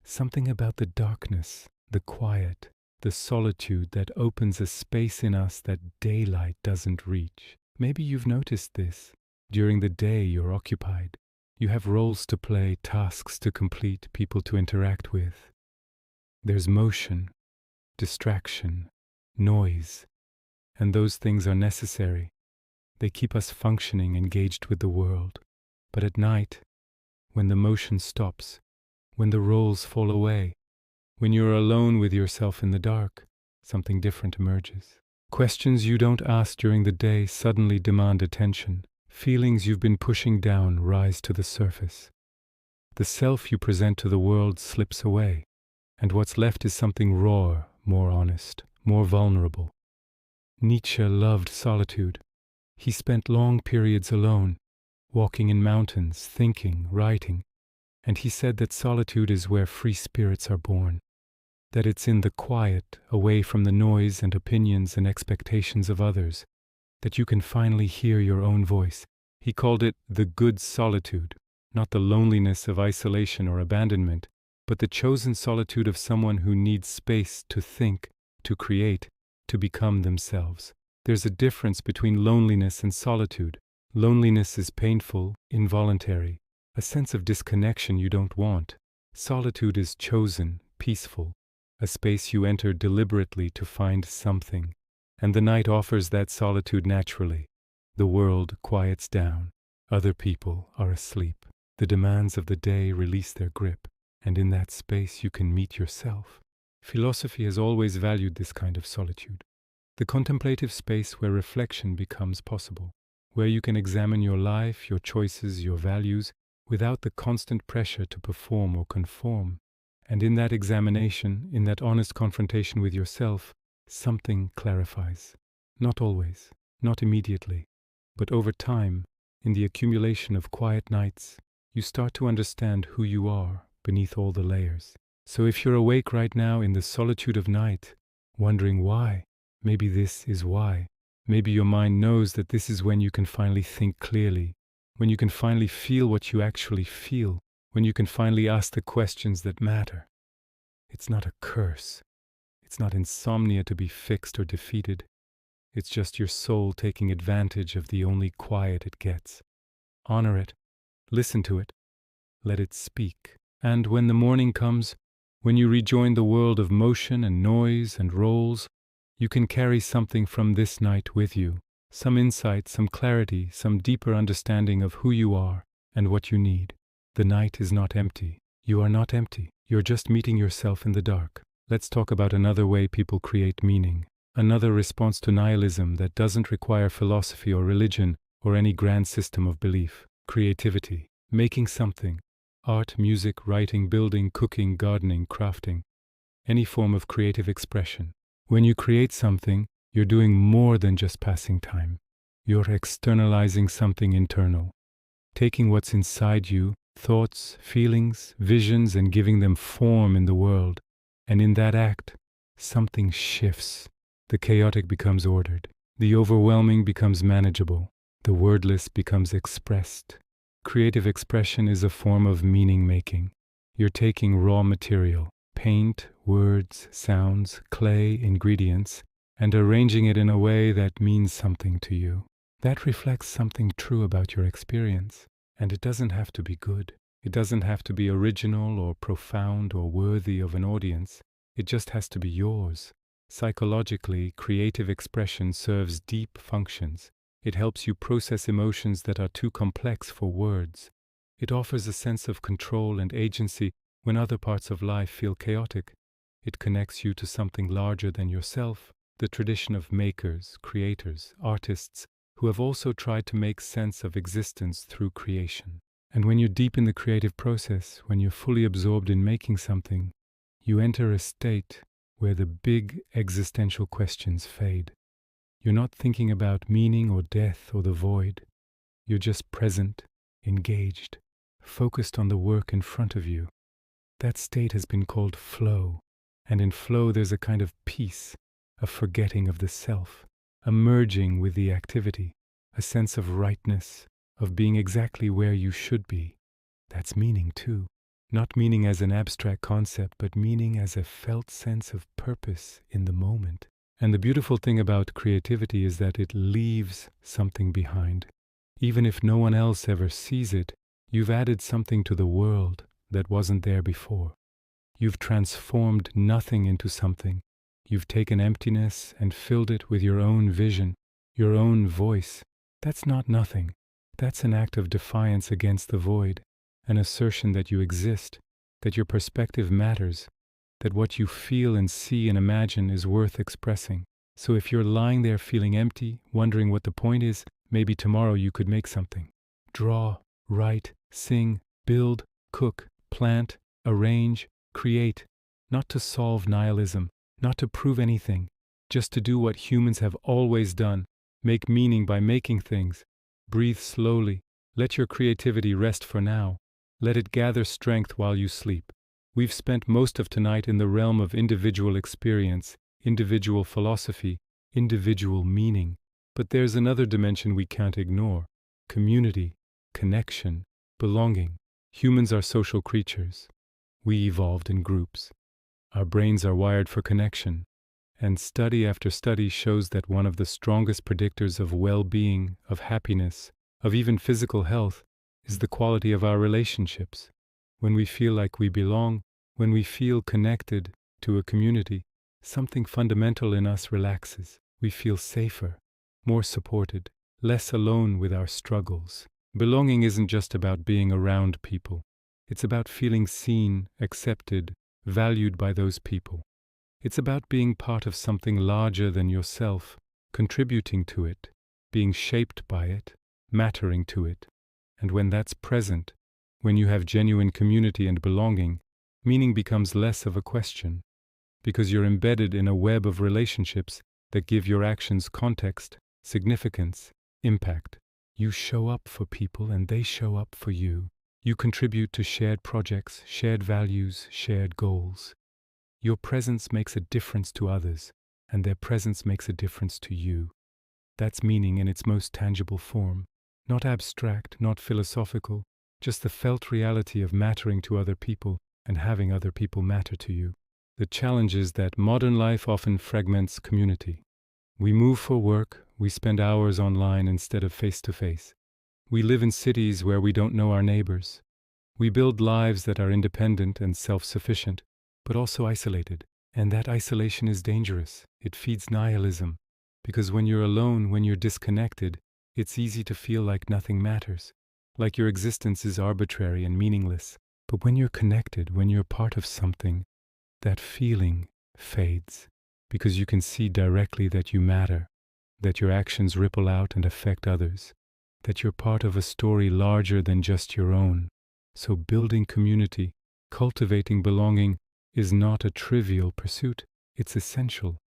Something about the darkness, the quiet, the solitude that opens a space in us that daylight doesn't reach. Maybe you've noticed this. During the day you're occupied. You have roles to play, tasks to complete, people to interact with. There's motion, distraction, noise, and those things are necessary. They keep us functioning, engaged with the world. But at night, when the motion stops, when the roles fall away, when you're alone with yourself in the dark, something different emerges. Questions you don't ask during the day suddenly demand attention. Feelings you've been pushing down rise to the surface. The self you present to the world slips away, and what's left is something raw, more honest, more vulnerable. Nietzsche loved solitude. He spent long periods alone, walking in mountains, thinking, writing, and he said that solitude is where free spirits are born. That it's in the quiet, away from the noise and opinions and expectations of others, that you can finally hear your own voice. He called it the good solitude, not the loneliness of isolation or abandonment, but the chosen solitude of someone who needs space to think, to create, to become themselves. There's a difference between loneliness and solitude. Loneliness is painful, involuntary, a sense of disconnection you don't want. Solitude is chosen, peaceful, a space you enter deliberately to find something, and the night offers that solitude naturally. The world quiets down. Other people are asleep. The demands of the day release their grip, and in that space you can meet yourself. Philosophy has always valued this kind of solitude, the contemplative space where reflection becomes possible, where you can examine your life, your choices, your values, without the constant pressure to perform or conform. And in that examination, in that honest confrontation with yourself, something clarifies. Not always, not immediately, but over time, in the accumulation of quiet nights, you start to understand who you are beneath all the layers. So if you're awake right now in the solitude of night, wondering why, maybe this is why. Maybe your mind knows that this is when you can finally think clearly, when you can finally feel what you actually feel, when you can finally ask the questions that matter. It's not a curse. It's not insomnia to be fixed or defeated. It's just your soul taking advantage of the only quiet it gets. Honor it. Listen to it. Let it speak. And when the morning comes, when you rejoin the world of motion and noise and roles, you can carry something from this night with you. Some insight, some clarity, some deeper understanding of who you are and what you need. The night is not empty. You are not empty. You're just meeting yourself in the dark. Let's talk about another way people create meaning. Another response to nihilism that doesn't require philosophy or religion or any grand system of belief. Creativity. Making something. Art, music, writing, building, cooking, gardening, crafting. Any form of creative expression. When you create something, you're doing more than just passing time. You're externalizing something internal. Taking what's inside you, thoughts, feelings, visions, and giving them form in the world. And in that act, something shifts. The chaotic becomes ordered. The overwhelming becomes manageable. The wordless becomes expressed. Creative expression is a form of meaning-making. You're taking raw material, paint, words, sounds, clay, ingredients, and arranging it in a way that means something to you. That reflects something true about your experience, and it doesn't have to be good. It doesn't have to be original or profound or worthy of an audience. It just has to be yours. Psychologically, creative expression serves deep functions. It helps you process emotions that are too complex for words. It offers a sense of control and agency when other parts of life feel chaotic. It connects you to something larger than yourself, the tradition of makers, creators, artists, who have also tried to make sense of existence through creation. And when you're deep in the creative process, when you're fully absorbed in making something, you enter a state where the big existential questions fade. You're not thinking about meaning or death or the void. You're just present, engaged, focused on the work in front of you. That state has been called flow, and in flow there's a kind of peace, a forgetting of the self, a merging with the activity, a sense of rightness, of being exactly where you should be. That's meaning too. Not meaning as an abstract concept, but meaning as a felt sense of purpose in the moment. And the beautiful thing about creativity is that it leaves something behind. Even if no one else ever sees it, you've added something to the world that wasn't there before. You've transformed nothing into something. You've taken emptiness and filled it with your own vision, your own voice. That's not nothing. That's an act of defiance against the void, an assertion that you exist, that your perspective matters, that what you feel and see and imagine is worth expressing. So if you're lying there feeling empty, wondering what the point is, maybe tomorrow you could make something. Draw, write, sing, build, cook, plant, arrange, create, not to solve nihilism, not to prove anything, just to do what humans have always done, make meaning by making things. Breathe slowly, let your creativity rest for now, let it gather strength while you sleep. We've spent most of tonight in the realm of individual experience, individual philosophy, individual meaning, but there's another dimension we can't ignore: community, connection, belonging. Humans are social creatures. We evolved in groups. Our brains are wired for connection, and study after study shows that one of the strongest predictors of well-being, of happiness, of even physical health, is the quality of our relationships. When we feel like we belong, when we feel connected to a community, something fundamental in us relaxes. We feel safer, more supported, less alone with our struggles. Belonging isn't just about being around people. It's about feeling seen, accepted, valued by those people. It's about being part of something larger than yourself, contributing to it, being shaped by it, mattering to it. And when that's present, when you have genuine community and belonging, meaning becomes less of a question, because you're embedded in a web of relationships that give your actions context, significance, impact. You show up for people and they show up for you. You contribute to shared projects, shared values, shared goals. Your presence makes a difference to others, and their presence makes a difference to you. That's meaning in its most tangible form. Not abstract, not philosophical, just the felt reality of mattering to other people and having other people matter to you. The challenge is that modern life often fragments community. We move for work, we spend hours online instead of face-to-face. We live in cities where we don't know our neighbors. We build lives that are independent and self-sufficient, but also isolated. And that isolation is dangerous. It feeds nihilism. Because when you're alone, when you're disconnected, it's easy to feel like nothing matters, like your existence is arbitrary and meaningless. But when you're connected, when you're part of something, that feeling fades, because you can see directly that you matter, that your actions ripple out and affect others, that you're part of a story larger than just your own. So building community, cultivating belonging, is not a trivial pursuit. It's essential,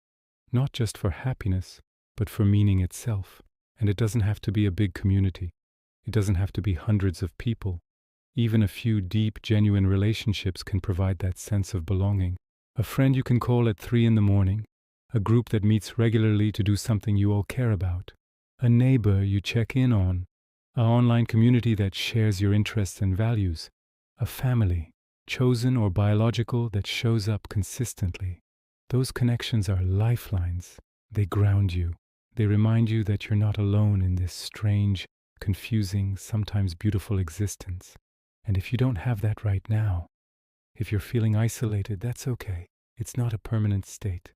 not just for happiness, but for meaning itself. And it doesn't have to be a big community. It doesn't have to be hundreds of people. Even a few deep, genuine relationships can provide that sense of belonging. A friend you can call at 3 a.m, a group that meets regularly to do something you all care about, a neighbor you check in on, an online community that shares your interests and values, a family, chosen or biological, that shows up consistently. Those connections are lifelines. They ground you. They remind you that you're not alone in this strange, confusing, sometimes beautiful existence. And if you don't have that right now, if you're feeling isolated, that's okay. It's not a permanent state.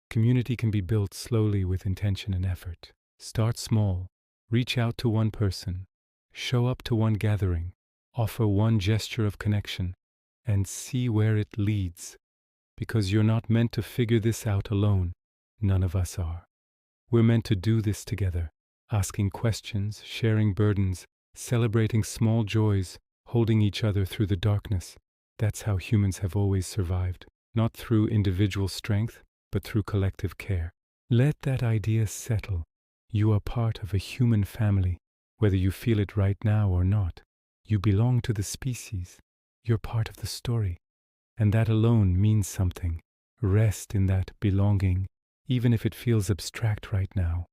Community can be built slowly with intention and effort. Start small. Reach out to one person. Show up to one gathering. Offer one gesture of connection. And see where it leads. Because you're not meant to figure this out alone. None of us are. We're meant to do this together. Asking questions, sharing burdens, celebrating small joys, holding each other through the darkness. That's how humans have always survived. Not through individual strength, but through collective care. Let that idea settle. You are part of a human family, whether you feel it right now or not. You belong to the species. You're part of the story. And that alone means something. Rest in that belonging, even if it feels abstract right now.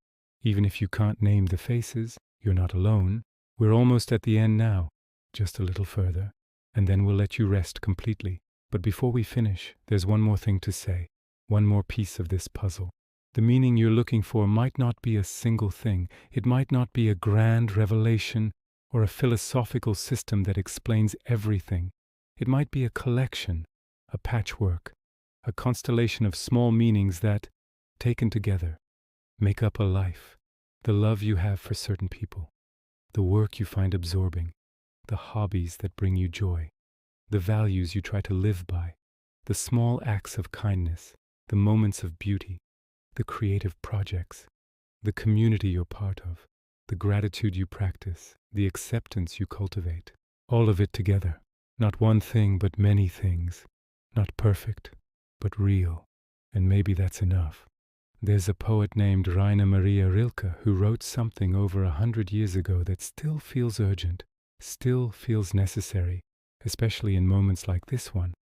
Even if you can't name the faces, you're not alone. We're almost at the end now. Just a little further, and then we'll let you rest completely. But before we finish, there's one more thing to say. One more piece of this puzzle. The meaning you're looking for might not be a single thing. It might not be a grand revelation or a philosophical system that explains everything. It might be a collection, a patchwork, a constellation of small meanings that, taken together, make up a life. The love you have for certain people, the work you find absorbing, the hobbies that bring you joy, the values you try to live by, the small acts of kindness, the moments of beauty, the creative projects, the community you're part of, the gratitude you practice, the acceptance you cultivate. All of it together. Not one thing, but many things. Not perfect, but real. And maybe that's enough. There's a poet named Rainer Maria Rilke who wrote something over 100 years ago that still feels urgent, still feels necessary, especially in moments like this one.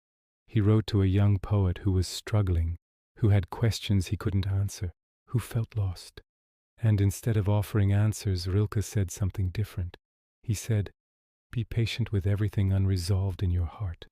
He wrote to a young poet who was struggling, who had questions he couldn't answer, who felt lost. And instead of offering answers, Rilke said something different. He said, "Be patient with everything unresolved in your heart.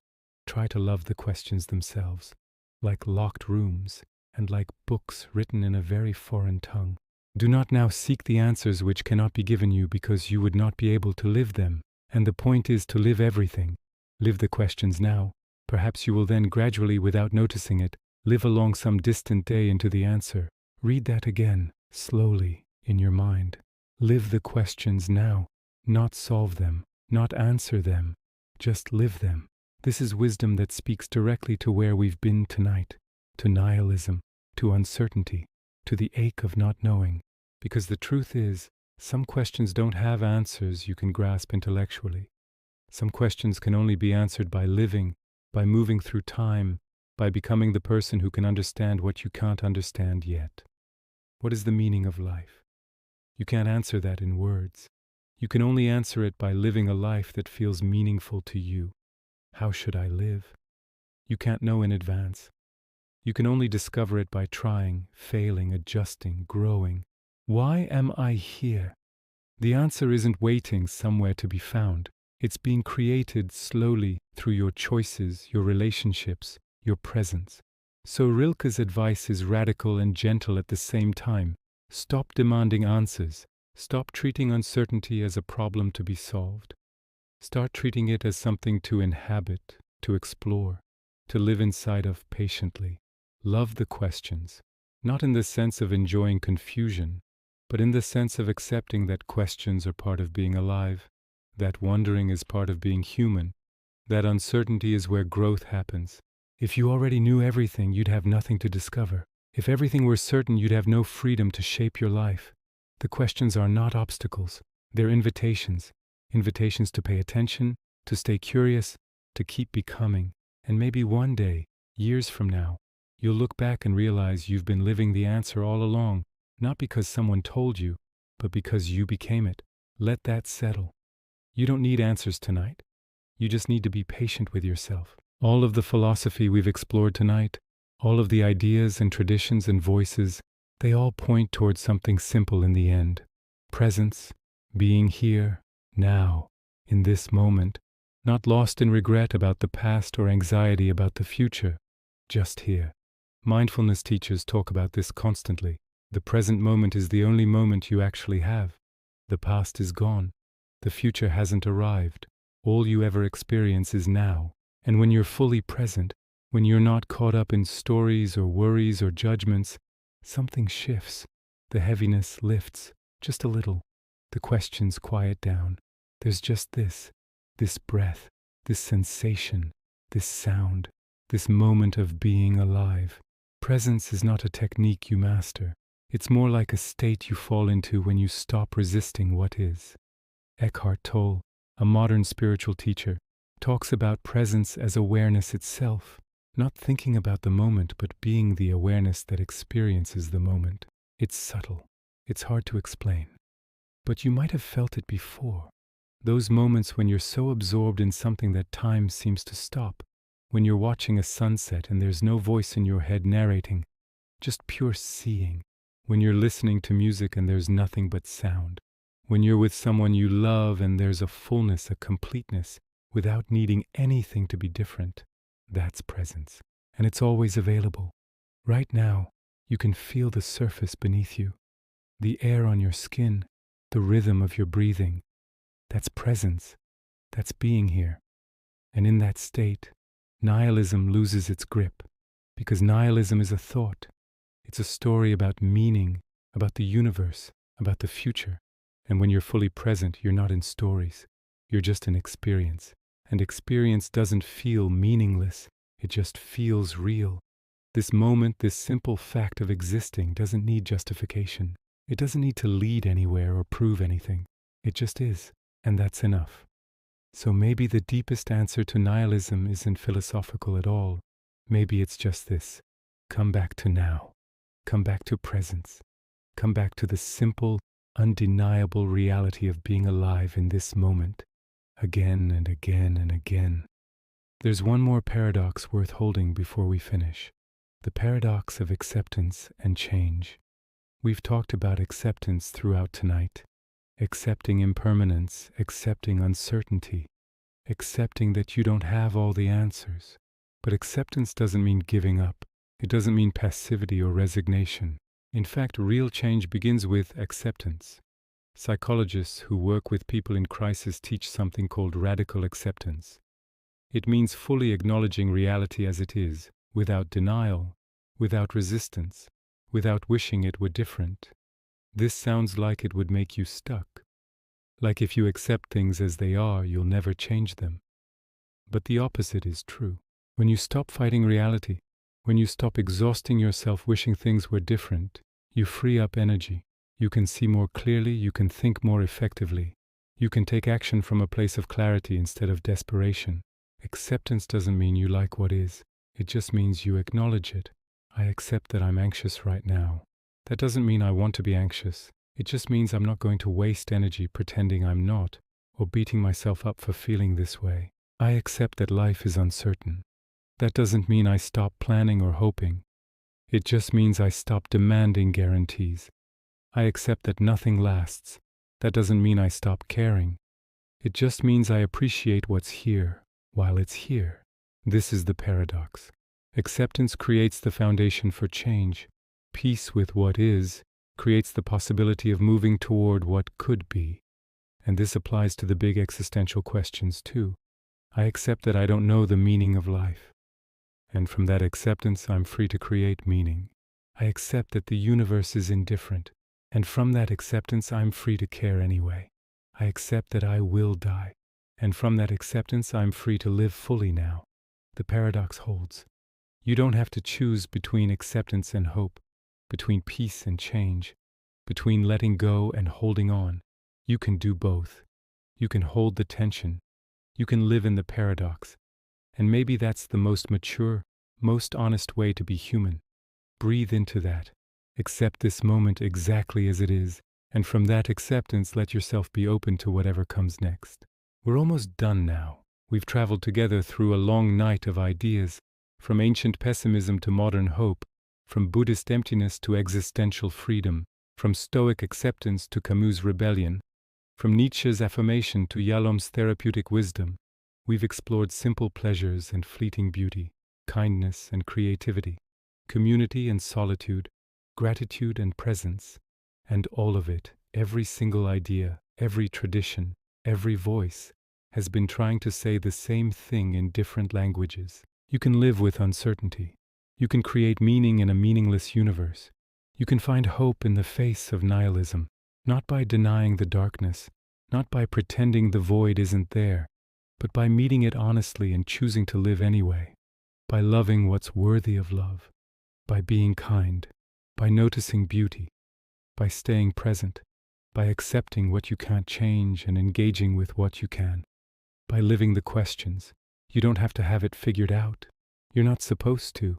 Try to love the questions themselves, like locked rooms, and like books written in a very foreign tongue. Do not now seek the answers which cannot be given you because you would not be able to live them. And the point is to live everything. Live the questions now. Perhaps you will then gradually, without noticing it, live along some distant day into the answer. Read that again, slowly, in your mind. Live the questions now, not solve them, not answer them, just live them. This is wisdom that speaks directly to where we've been tonight, to nihilism, to uncertainty, to the ache of not knowing. Because the truth is, some questions don't have answers you can grasp intellectually. Some questions can only be answered by living, by moving through time, by becoming the person who can understand what you can't understand yet. What is the meaning of life? You can't answer that in words. You can only answer it by living a life that feels meaningful to you. How should I live? You can't know in advance. You can only discover it by trying, failing, adjusting, growing. Why am I here? The answer isn't waiting somewhere to be found. It's being created slowly through your choices, your relationships, your presence. So Rilke's advice is radical and gentle at the same time. Stop demanding answers. Stop treating uncertainty as a problem to be solved. Start treating it as something to inhabit, to explore, to live inside of patiently. Love the questions, not in the sense of enjoying confusion, but in the sense of accepting that questions are part of being alive, that wondering is part of being human, that uncertainty is where growth happens. If you already knew everything, you'd have nothing to discover. If everything were certain, you'd have no freedom to shape your life. The questions are not obstacles. They're invitations. Invitations to pay attention, to stay curious, to keep becoming. And maybe one day, years from now, you'll look back and realize you've been living the answer all along, not because someone told you, but because you became it. Let that settle. You don't need answers tonight. You just need to be patient with yourself. All of the philosophy we've explored tonight, all of the ideas and traditions and voices, they all point towards something simple in the end. Presence, being here, now, in this moment, not lost in regret about the past or anxiety about the future, just here. Mindfulness teachers talk about this constantly. The present moment is the only moment you actually have. The past is gone. The future hasn't arrived. All you ever experience is now. And when you're fully present, when you're not caught up in stories or worries or judgments, something shifts. The heaviness lifts, just a little. The questions quiet down. There's just this breath, this sensation, this sound, this moment of being alive. Presence is not a technique you master. It's more like a state you fall into when you stop resisting what is. Eckhart Tolle, a modern spiritual teacher, talks about presence as awareness itself, not thinking about the moment but being the awareness that experiences the moment. It's subtle. It's hard to explain. But you might have felt it before. Those moments when you're so absorbed in something that time seems to stop. When you're watching a sunset and there's no voice in your head narrating, just pure seeing. When you're listening to music and there's nothing but sound. When you're with someone you love and there's a fullness, a completeness, without needing anything to be different. That's presence. And it's always available. Right now, you can feel the surface beneath you, the air on your skin, the rhythm of your breathing. That's presence. That's being here. And in that state, nihilism loses its grip, because nihilism is a thought. It's a story about meaning, about the universe, about the future. And when you're fully present, you're not in stories. You're just in experience. And experience doesn't feel meaningless. It just feels real. This moment, this simple fact of existing doesn't need justification. It doesn't need to lead anywhere or prove anything. It just is, and that's enough. So maybe the deepest answer to nihilism isn't philosophical at all. Maybe it's just this. Come back to now. Come back to presence. Come back to the simple, undeniable reality of being alive in this moment. Again and again and again. There's one more paradox worth holding before we finish. The paradox of acceptance and change. We've talked about acceptance throughout tonight. Accepting impermanence, accepting uncertainty, accepting that you don't have all the answers. But acceptance doesn't mean giving up. It doesn't mean passivity or resignation. In fact, real change begins with acceptance. Psychologists who work with people in crisis teach something called radical acceptance. It means fully acknowledging reality as it is, without denial, without resistance, without wishing it were different. This sounds like it would make you stuck. Like if you accept things as they are, you'll never change them. But the opposite is true. When you stop fighting reality, when you stop exhausting yourself wishing things were different, you free up energy. You can see more clearly, you can think more effectively. You can take action from a place of clarity instead of desperation. Acceptance doesn't mean you like what is. It just means you acknowledge it. I accept that I'm anxious right now. That doesn't mean I want to be anxious. It just means I'm not going to waste energy pretending I'm not, or beating myself up for feeling this way. I accept that life is uncertain. That doesn't mean I stop planning or hoping. It just means I stop demanding guarantees. I accept that nothing lasts. That doesn't mean I stop caring. It just means I appreciate what's here while it's here. This is the paradox. Acceptance creates the foundation for change. Peace with what is creates the possibility of moving toward what could be. And this applies to the big existential questions too. I accept that I don't know the meaning of life. And from that acceptance, I'm free to create meaning. I accept that the universe is indifferent. And from that acceptance, I'm free to care anyway. I accept that I will die. And from that acceptance, I'm free to live fully now. The paradox holds. You don't have to choose between acceptance and hope, between peace and change, between letting go and holding on. You can do both. You can hold the tension. You can live in the paradox. And maybe that's the most mature, most honest way to be human. Breathe into that. Accept this moment exactly as it is, and from that acceptance let yourself be open to whatever comes next. We're almost done now. We've traveled together through a long night of ideas, from ancient pessimism to modern hope, from Buddhist emptiness to existential freedom, from Stoic acceptance to Camus' rebellion, from Nietzsche's affirmation to Yalom's therapeutic wisdom. We've explored simple pleasures and fleeting beauty, kindness and creativity, community and solitude, gratitude and presence, and all of it, every single idea, every tradition, every voice, has been trying to say the same thing in different languages. You can live with uncertainty. You can create meaning in a meaningless universe. You can find hope in the face of nihilism, not by denying the darkness, not by pretending the void isn't there, but by meeting it honestly and choosing to live anyway, by loving what's worthy of love, by being kind, by noticing beauty, by staying present, by accepting what you can't change and engaging with what you can, by living the questions. You don't have to have it figured out. You're not supposed to.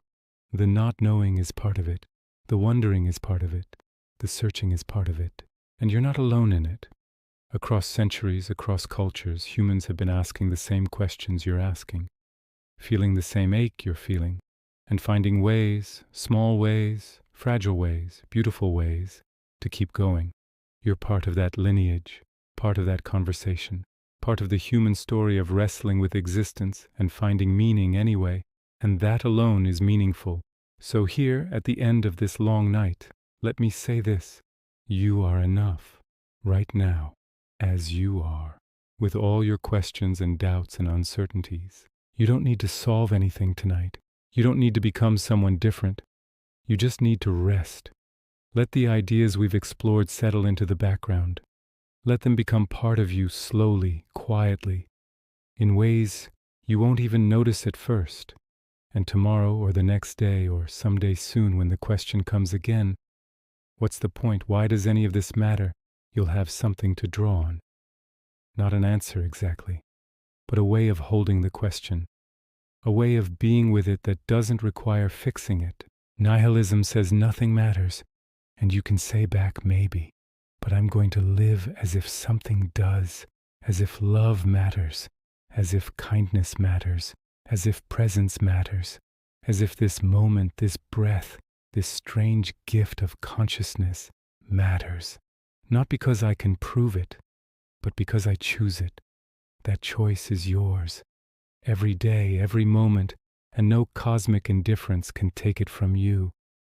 The not knowing is part of it. The wondering is part of it. The searching is part of it. And you're not alone in it. Across centuries, across cultures, humans have been asking the same questions you're asking, feeling the same ache you're feeling, and finding ways, small ways, fragile ways, beautiful ways, to keep going. You're part of that lineage, part of that conversation, part of the human story of wrestling with existence and finding meaning anyway, and that alone is meaningful. So here, at the end of this long night, let me say this: you are enough, right now, as you are, with all your questions and doubts and uncertainties. You don't need to solve anything tonight. You don't need to become someone different. You just need to rest. Let the ideas we've explored settle into the background. Let them become part of you slowly, quietly, in ways you won't even notice at first. And tomorrow or the next day or someday soon when the question comes again, what's the point? Why does any of this matter? You'll have something to draw on. Not an answer exactly, but a way of holding the question. A way of being with it that doesn't require fixing it. Nihilism says nothing matters, and you can say back maybe, but I'm going to live as if something does, as if love matters, as if kindness matters, as if presence matters, as if this moment, this breath, this strange gift of consciousness matters. Not because I can prove it, but because I choose it. That choice is yours. Every day, every moment, and no cosmic indifference can take it from you.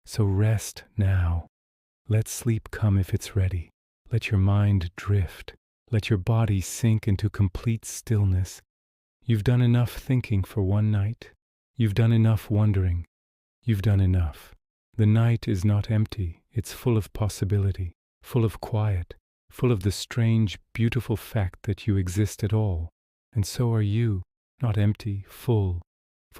So rest now. Let sleep come if it's ready. Let your mind drift. Let your body sink into complete stillness. You've done enough thinking for one night. You've done enough wondering. You've done enough. The night is not empty. It's full of possibility, full of quiet, full of the strange, beautiful fact that you exist at all. And so are you, not empty, full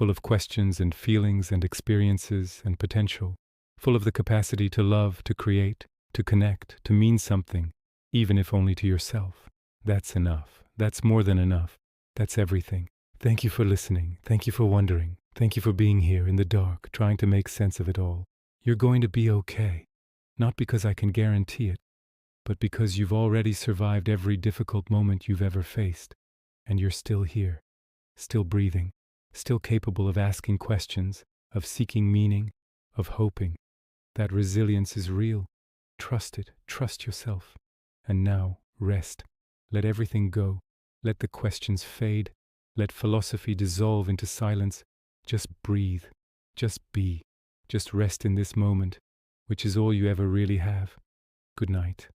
of questions and feelings and experiences and potential, full of the capacity to love, to create, to connect, to mean something, even if only to yourself. That's enough. That's more than enough. That's everything. Thank you for listening. Thank you for wondering. Thank you for being here in the dark, trying to make sense of it all. You're going to be okay. Not because I can guarantee it, but because you've already survived every difficult moment you've ever faced. And you're still here, still breathing, still capable of asking questions, of seeking meaning, of hoping. That resilience is real. Trust it. Trust yourself. And now, rest. Let everything go. Let the questions fade. Let philosophy dissolve into silence. Just breathe. Just be. Just rest in this moment, which is all you ever really have. Good night.